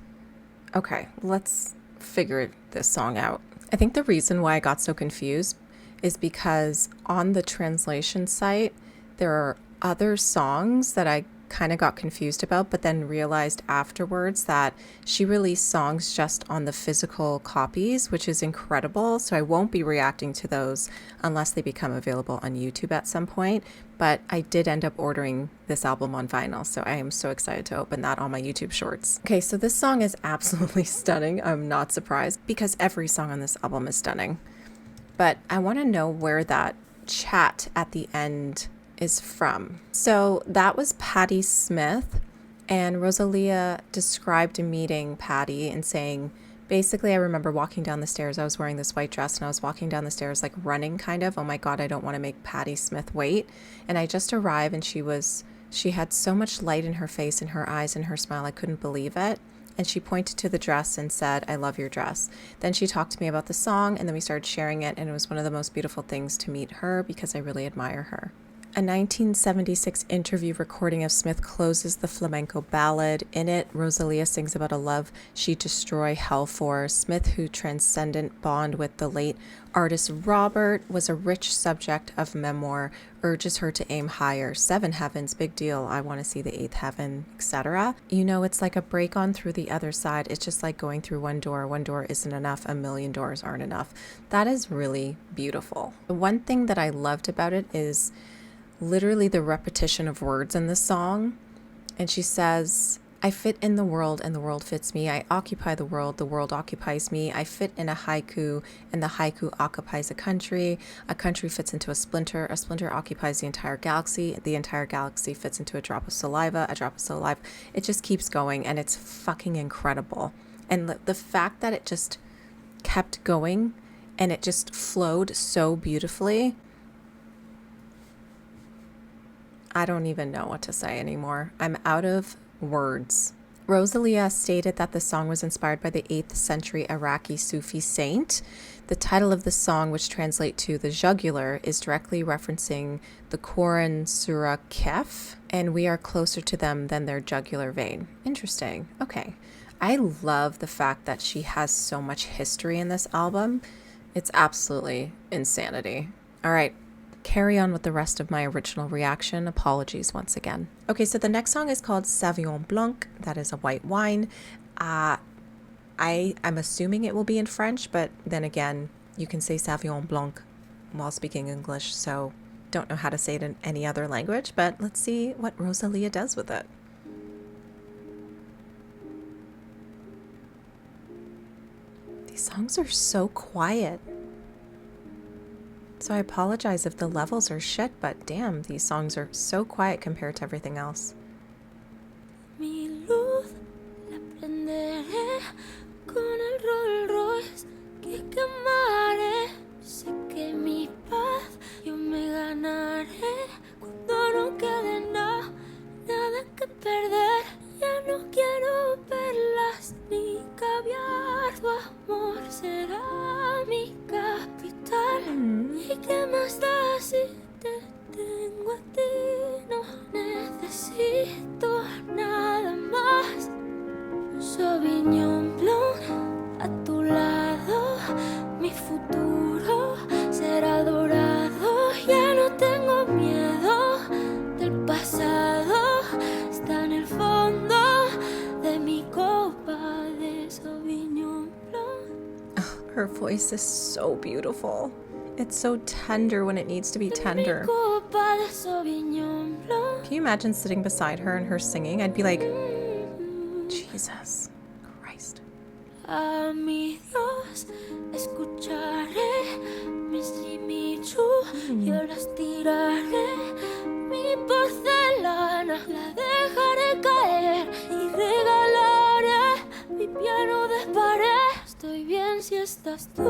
Okay, let's figure this song out. I think the reason why I got so confused is because on the translation site, there are other songs that I kind of got confused about, but then realized afterwards that she released songs just on the physical copies, which is incredible. So I won't be reacting to those unless they become available on YouTube at some point. But I did end up ordering this album on vinyl, so I am so excited to open that on my YouTube shorts. Okay, so this song is absolutely stunning. I'm not surprised because every song on this album is stunning. But I want to know where that chat at the end is from. So that was Patti Smith, and Rosalía described meeting Patti and saying, basically, I remember walking down the stairs. I was wearing this white dress and I was walking down the stairs like running kind of. Oh my God, I don't want to make Patti Smith wait. And I just arrived and she had so much light in her face and her eyes and her smile. I couldn't believe it. And she pointed to the dress and said, I love your dress. Then she talked to me about the song and then we started sharing it. And it was one of the most beautiful things to meet her because I really admire her. A 1976 interview recording of Smith closes the flamenco ballad. In it, Rosalía sings about a love she'd destroy hell for. Smith, whose transcendent bond with the late artist Robert was a rich subject of Memória, urges her to aim higher. 7 heavens, big deal. I want to see the 8th heaven, etc. You know, it's like a break on through the other side. It's just like going through one door. One door isn't enough. A million doors aren't enough. That is really beautiful. The one thing that I loved about it is literally the repetition of words in the song. And she says, I fit in the world and the world fits me. I occupy the world occupies me. I fit in a haiku and the haiku occupies a country fits into a splinter occupies the entire galaxy fits into a drop of saliva. It just keeps going and it's fucking incredible. And the fact that it just kept going and it just flowed so beautifully, I don't even know what to say anymore. I'm out of words. Rosalía stated that the song was inspired by the 8th century Iraqi Sufi saint. The title of the song, which translates to the jugular, is directly referencing the Quran Surah Kehf, and we are closer to them than their jugular vein. Interesting. Okay. I love the fact that she has so much history in this album. It's absolutely insanity. All right. carry on with the rest of my original reaction. Apologies once again. Okay, so the next song is called Sauvignon Blanc. That is a white wine. I'm assuming it will be in French, but then again, you can say Sauvignon Blanc while speaking English, so don't know how to say it in any other language, but let's see what Rosalía does with it. These songs are so quiet. So I apologize if the levels are shit, but damn, these songs are so quiet compared to everything else. Mi luz la prenderé con el Rolls Royce que quemaré. Sé que mi paz yo me ganaré cuando no quede nada que perder. Ya no quiero perlas ni caviar, tu amor será mi capital. ¿Y qué más da si te tengo a ti? No necesito nada más. Sauvignon Blanc a tu lado, mi futuro será dorado. Ya no tengo miedo del pasado, está en el fondo de mi copa de Sauvignon Blanc. Oh, her voice is so beautiful. It's so tender when it needs to be tender. Can you imagine sitting beside her and her singing? I'd be like, Jesus Christ. A mi Dios escucharé mis Jimichu, yo las tiraré. Mi porcelana la dejaré caer y regalaré mi piano de pared. Estoy bien si estás tú.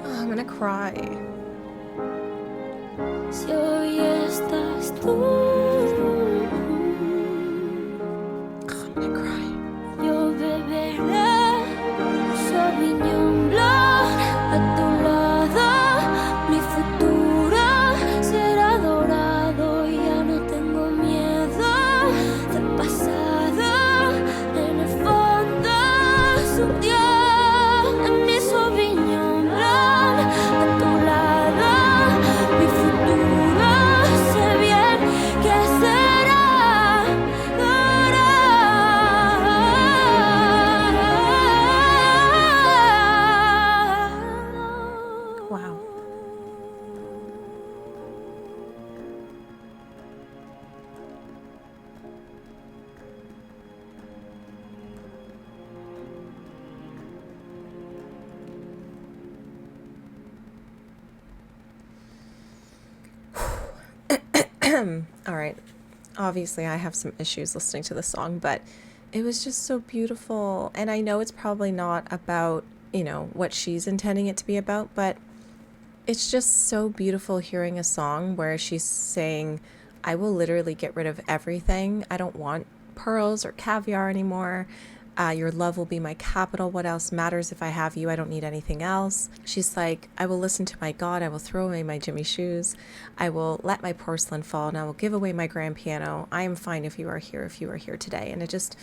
Oh, I'm gonna cry. Si hoy estás tú. I'm gonna cry. Yo beberé Sauvignon Blanc a tu lado. Mi futuro será dorado. Ya no tengo miedo del pasado. En el fondo es un Dios en mi Sauvignon Blanc a tu lado. Mi futuro sé bien que será dorado. Wow. All right. Obviously, I have some issues listening to the song, but it was just so beautiful. And I know it's probably not about, what she's intending it to be about, but it's just so beautiful hearing a song where she's saying, I will literally get rid of everything. I don't want pearls or caviar anymore. Your love will be my capital. What else matters if I have you? I don't need anything else. She's like, I will listen to my God. I will throw away my Jimmy shoes. I will let my porcelain fall, and I will give away my grand piano. I am fine if you are here today. And it just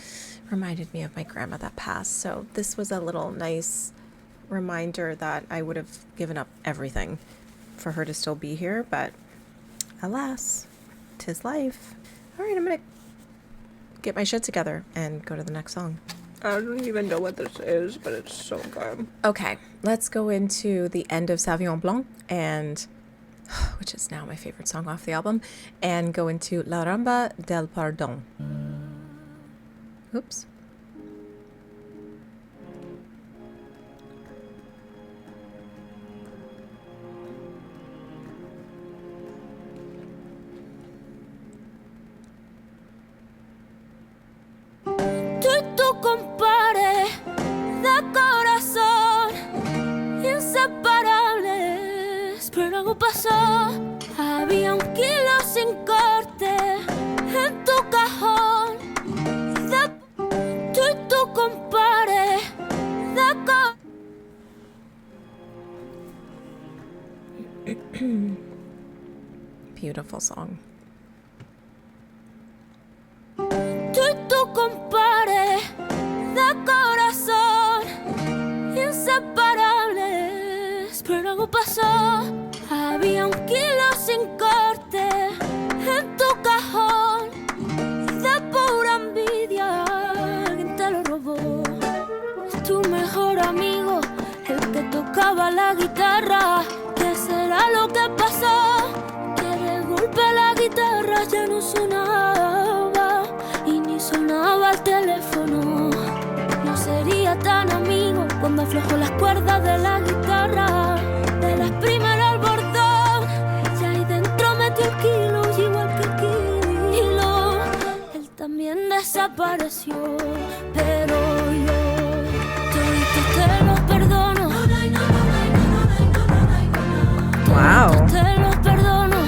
reminded me of my grandma that passed. So this was a little nice reminder that I would have given up everything for her to still be here. But alas, 'tis life. All right, I'm going to get my shit together and go to the next song. I don't even know what this is, but it's so good. Okay, let's go into the end of Sauvignon Blanc, and which is now my favorite song off the album, and go into La Rumba Del Perdón. Oops. Compare de corazón inseparables, pero algo pasó. Había un kilo sin corte en tu cajón. Tú y tu compare de Beautiful song. Tú y tu compare de corazón inseparables, pero algo pasó. la guitarra. ¿Qué será lo que pasó? Que de golpe la guitarra ya no sonaba y ni sonaba el teléfono. No sería tan amigo cuando aflojo las cuerdas de la guitarra. De las primeras al bordón, y ahí dentro metió el kilo, y igual que el kilo, él también desapareció. Pero yo todito te los perdono. Wow. Todito te los perdono.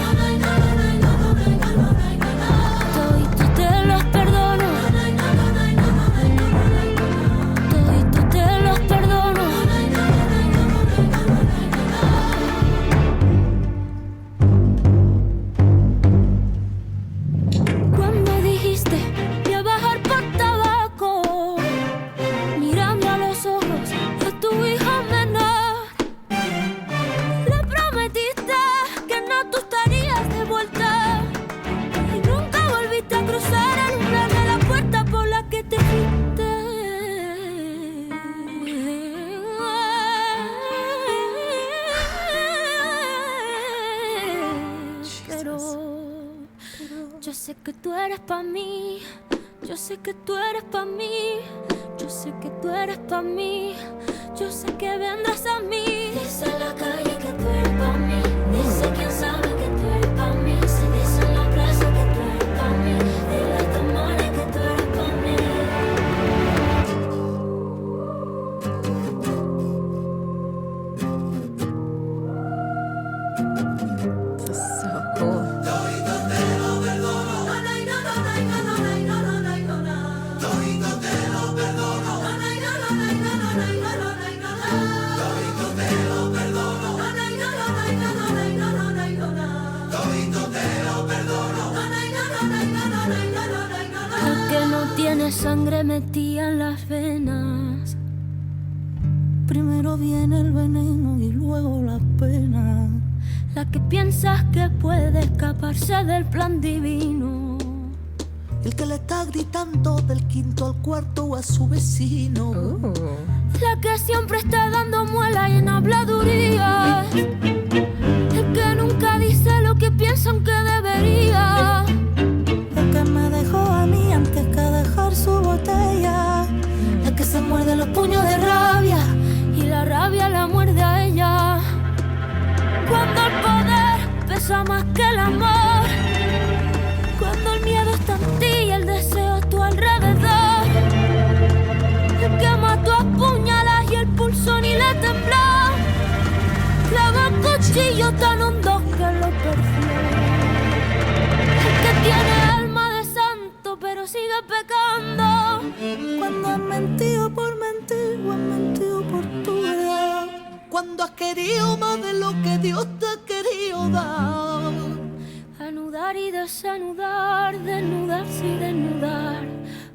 Todito te los perdono. Todito te los perdono. Cuando dijiste voy a bajar por tabaco, mirando a los ojos de tu hija menor, le prometiste que no tú estarías de vuelta y nunca volviste a cruzar el umbral de la puerta por la que te fuiste. Pero yo sé que tú eres pa' mí. Yo sé que tú eres pa' mí. Yo sé que tú eres pa' mí. Yo sé que vendrás a mí. Dice la calle que tú eres pa' mí. Dice quien sabe que tú eres pa' mí. Se dice en la plaza que tú eres pa' mí. Dile a tu madre que tú eres pa' mí. This is so cool. El que no tiene sangre metida en las venas. Primero viene el veneno y luego la pena. La que piensas que puede escaparse del plan divino. El que le está gritando del quinto al cuarto a su vecino. La que siempre está dando muela y en habladuría. El que nunca dice lo que piensa aunque debería. El que me dejó a mí antes que dejar su botella. El que se muerde los puños de rabia y la rabia la muerde a ella. Cuando el poder pesa más que el amor. Cuando el miedo está en ti y el deseo a tu alrededor. El que mató a puñalas y el pulso ni le tembló. Clava cuchillo tan hondo que lo perdió. El que tiene alma de santo pero sigue pecando. Cuando has mentido por mentir o has mentido por tu verdad. Cuando has querido más de lo que Dios te ha querido dar. Anudar y desanudar, desnudarse y desnudar.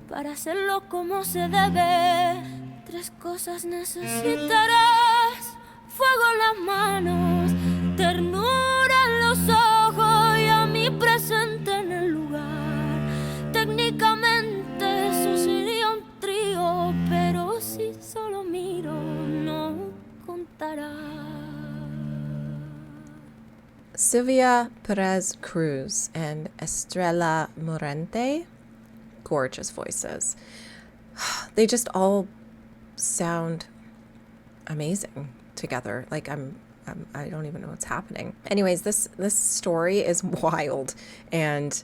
Para hacerlo como se debe, tres cosas necesitarás: fuego en las manos, ternura en los ojos y a mí presente en el lugar. Técnicamente eso sería un trío, pero si solo miro no contará. Silvia Perez Cruz and Estrella Morente, gorgeous voices. They just all sound amazing together. Like I don't even know what's happening. Anyways, this story is wild, and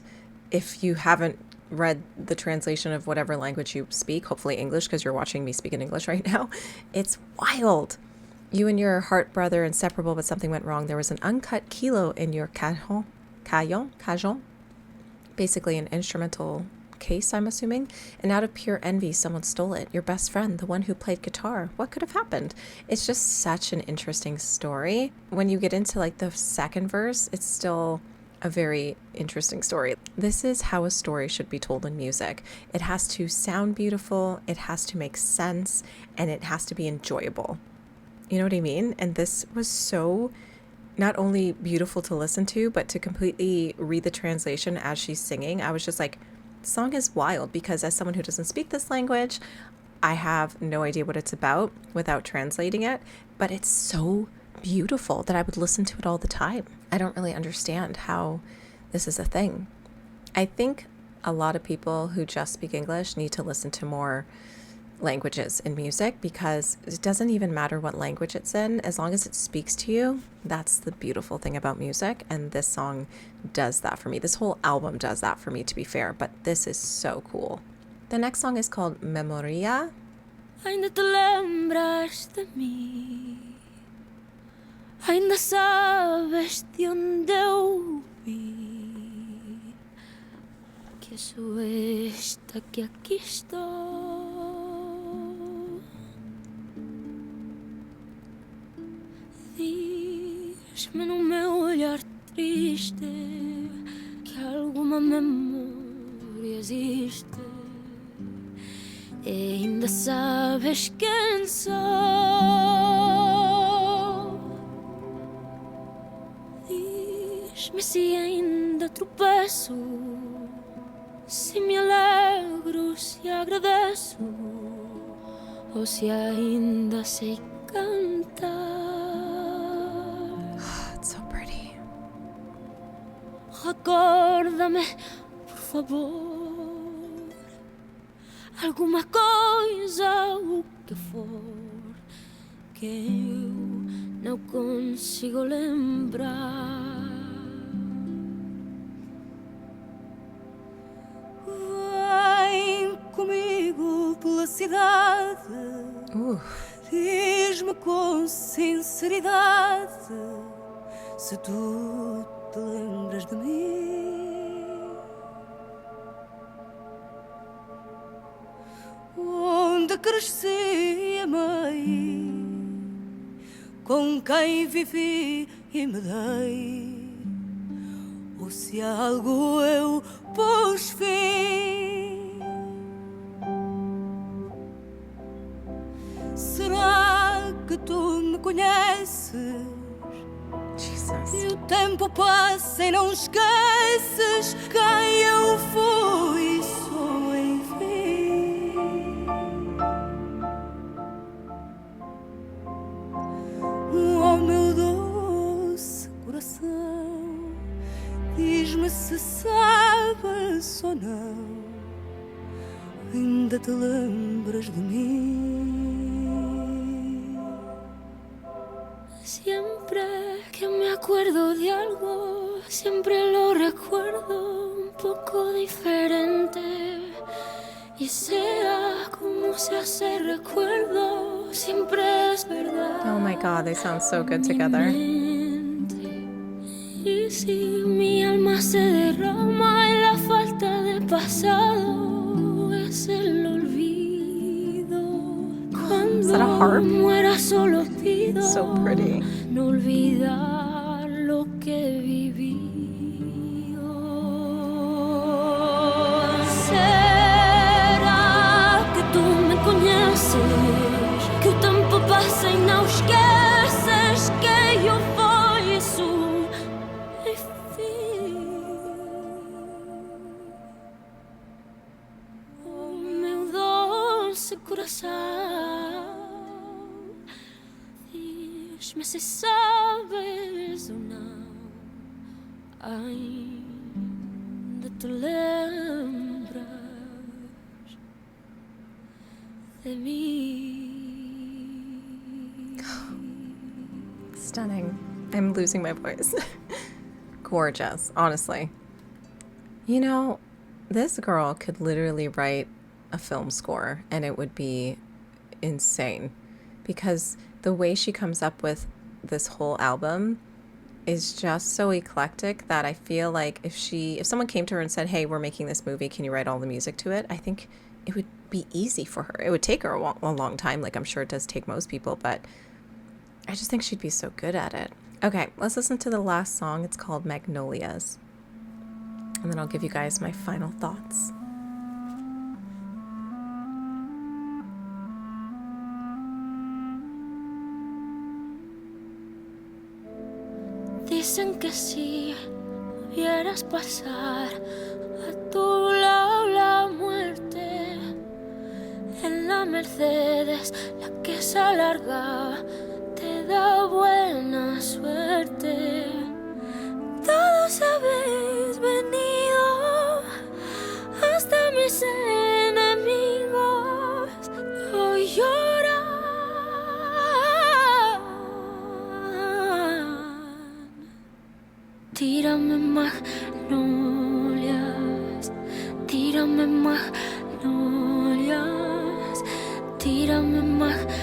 if you haven't read the translation of whatever language you speak, hopefully English because you're watching me speak in English right now, it's wild. You and your heart brother inseparable, but something went wrong. There was an uncut kilo in your cajon, basically an instrumental case, I'm assuming. And out of pure envy, someone stole it. Your best friend, the one who played guitar. What could have happened? It's just such an interesting story. When you get into like the second verse, it's still a very interesting story. This is how a story should be told in music. It has to sound beautiful, it has to make sense, and it has to be enjoyable. You know what I mean? And this was so not only beautiful to listen to, but to completely read the translation as she's singing. I was just like, the song is wild, because as someone who doesn't speak this language, I have no idea what it's about without translating it, but it's so beautiful that I would listen to it all the time. I don't really understand how this is a thing. I think a lot of people who just speak English need to listen to more languages in music, because it doesn't even matter what language it's in, as long as it speaks to you. That's the beautiful thing about music, and this song does that for me. This whole album does that for me, to be fair, but this is so cool. The next song is called Memória. Ainda te lembras de mí, ainda sabes de onde eu vi, que sou esta que aqui estou. Diz-me no meu olhar triste que alguma memória existe. E ainda sabes quem sou. Diz-me se ainda tropeço, se me alegro, se agradeço, ou se ainda sei cantar. It's so pretty. Recorda-me, por favor, alguma coisa, o que for, que eu não consigo lembrar. Vem comigo pela cidade, diz-me com sinceridade se tu te lembras de mim. Onde cresci, amei, com quem vivi e me dei, ou se algo eu pus fim. Será que tu me conheces? Jesus. E o tempo passa e não esqueces quem eu fui, sou enfim. Oh, meu doce coração, diz-me se sabes ou não, ainda te lembras de mim. Siempre que me acuerdo de algo, siempre lo recuerdo un poco diferente. Y sea como sea ese recuerdo, siempre es verdad. Oh my God, they sound so good together. Y si mi alma se derrama en la falta de pasado, es el olvido. Is that a harp? Cuando muera solo pido So pretty. no olvidar lo que viví. Será que tu me conheces, que o tempo passa e não esqueces que eu fui isso, enfim. Oh, meu doce coração, diz-me se sabes ou não, ainda te lembras de mim. Stunning. I'm losing my voice. Gorgeous, honestly. You know, this girl could literally write a film score and it would be insane, because the way she comes up with this whole album is just so eclectic that I feel like if someone came to her and said, hey, we're making this movie, can you write all the music to it? I think it would be easy for her. It would take her a long time, like I'm sure it does take most people, but I just think she'd be so good at it. Okay, let's listen to the last song. It's called Magnolias. And then I'll give you guys my final thoughts. Dicen que si vieras pasar a tu lado la muerte, en la Mercedes, la que se alarga, te da buena suerte. Todos habéis venido, hasta mis enemigos hoy lloran. Tírame magnolias, tírame magnolias, tírame magnolias,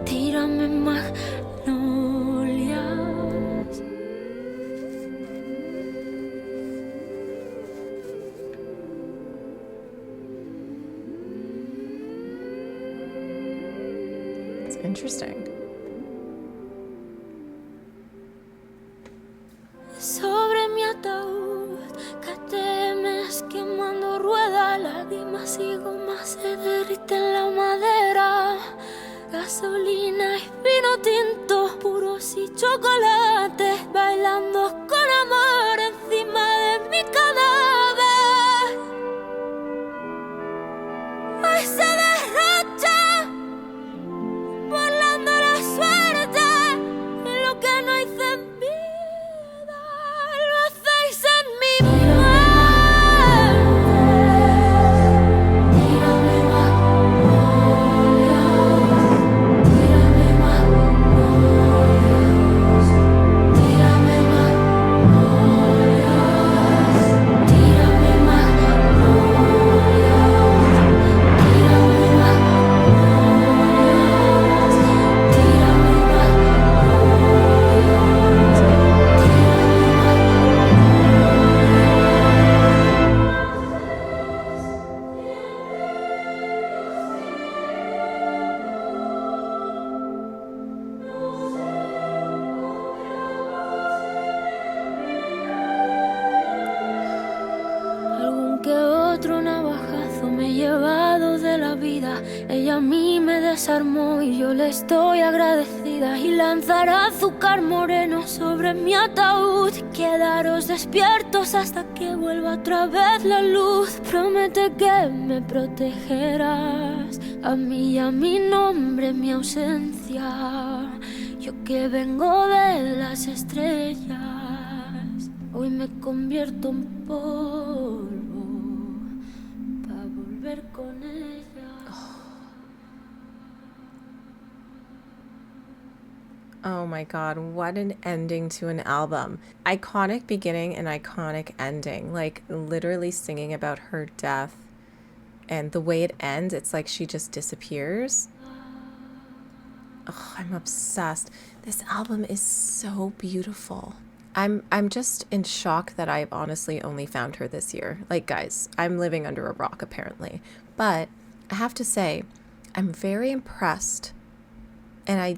tírame magnolias. It's interesting. Sobre mi ataúd que temes quemando ruedas, lágrimas y gomas se derriten la madera, gasolina y vino tinto, puros y chocolates, bailando con amor encima de mi cadáver. Hoy se derrocha, volando la suerte, y lo que no hice en vida lo hacéis en mi muerte. Tírame magnolias, tírame magnolias, tírame magnolias, tírame algún que otro navajazo me he llevado de la vida. Ella a mí me desarmó y yo le estoy agradecida. Y lanzará azúcar moreno sobre mi ataúd. Quedaros despiertos hasta que vuelva otra vez la luz. Promete que me protegerás, a mí y a mi nombre en mi ausencia. Yo que vengo de las estrellas, hoy me convierto en polvo para volver con ella. Oh my God, what an ending to an album. Iconic beginning and iconic ending. Like literally singing about her death, and the way it ends, it's like she just disappears. Oh, I'm obsessed. This album is so beautiful. I'm just in shock that I've honestly only found her this year. Like, guys, I'm living under a rock apparently. But I have to say, I'm very impressed. And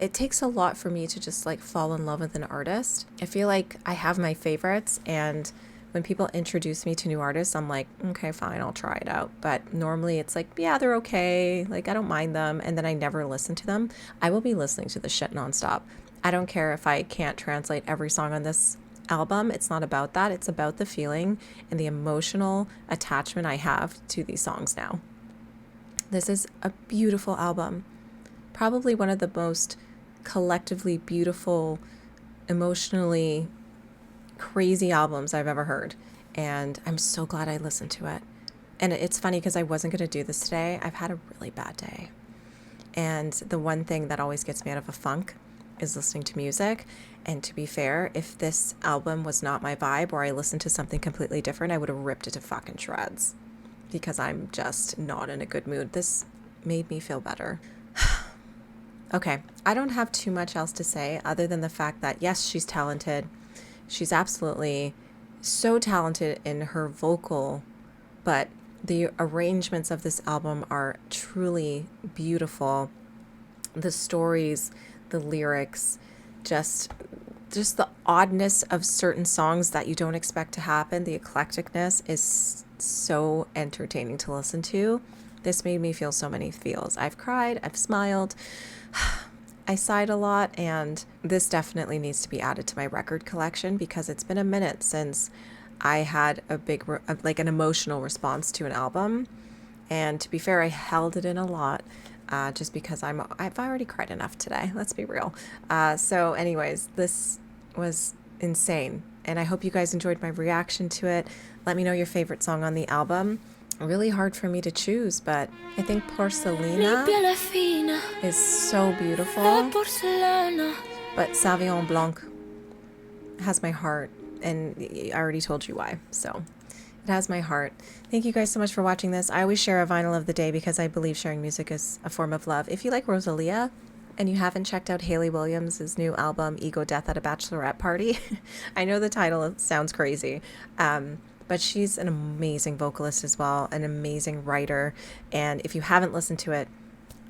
it takes a lot for me to just like fall in love with an artist. I feel like I have my favorites, and when people introduce me to new artists, I'm like, okay, fine, I'll try it out. But normally it's like, yeah, they're okay. Like, I don't mind them. And then I never listen to them. I will be listening to the shit nonstop. I don't care if I can't translate every song on this album. It's not about that. It's about the feeling and the emotional attachment I have to these songs now. This is a beautiful album. Probably one of the most collectively beautiful, emotionally crazy albums I've ever heard. And I'm so glad I listened to it. And it's funny because I wasn't going to do this today. I've had a really bad day. And the one thing that always gets me out of a funk is listening to music. And to be fair, if this album was not my vibe, or I listened to something completely different, I would have ripped it to fucking shreds because I'm just not in a good mood. This made me feel better. Okay, I don't have too much else to say other than the fact that, yes, she's talented. She's absolutely so talented in her vocal, but the arrangements of this album are truly beautiful. The stories, the lyrics, just the oddness of certain songs that you don't expect to happen. The eclecticness is so entertaining to listen to. This made me feel so many feels. I've cried, I've smiled, I sighed a lot, and this definitely needs to be added to my record collection because it's been a minute since I had a big, like an emotional response to an album. And to be fair, I held it in a lot. just because I've already cried enough today. Let's be real. So anyways, this was insane. And I hope you guys enjoyed my reaction to it. Let me know your favorite song on the album. Really hard for me to choose, but I think Porcelana is so beautiful. But Sauvignon Blanc has my heart, and I already told you why. So it has my heart. Thank you guys so much for watching this. I always share a vinyl of the day because I believe sharing music is a form of love. If you like Rosalía, and you haven't checked out Hayley Williams' new album, Ego Death at a Bachelorette Party, I know the title sounds crazy, but she's an amazing vocalist as well, an amazing writer. And if you haven't listened to it,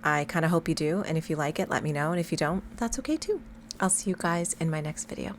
I kind of hope you do. And if you like it, let me know. And if you don't, that's okay too. I'll see you guys in my next video.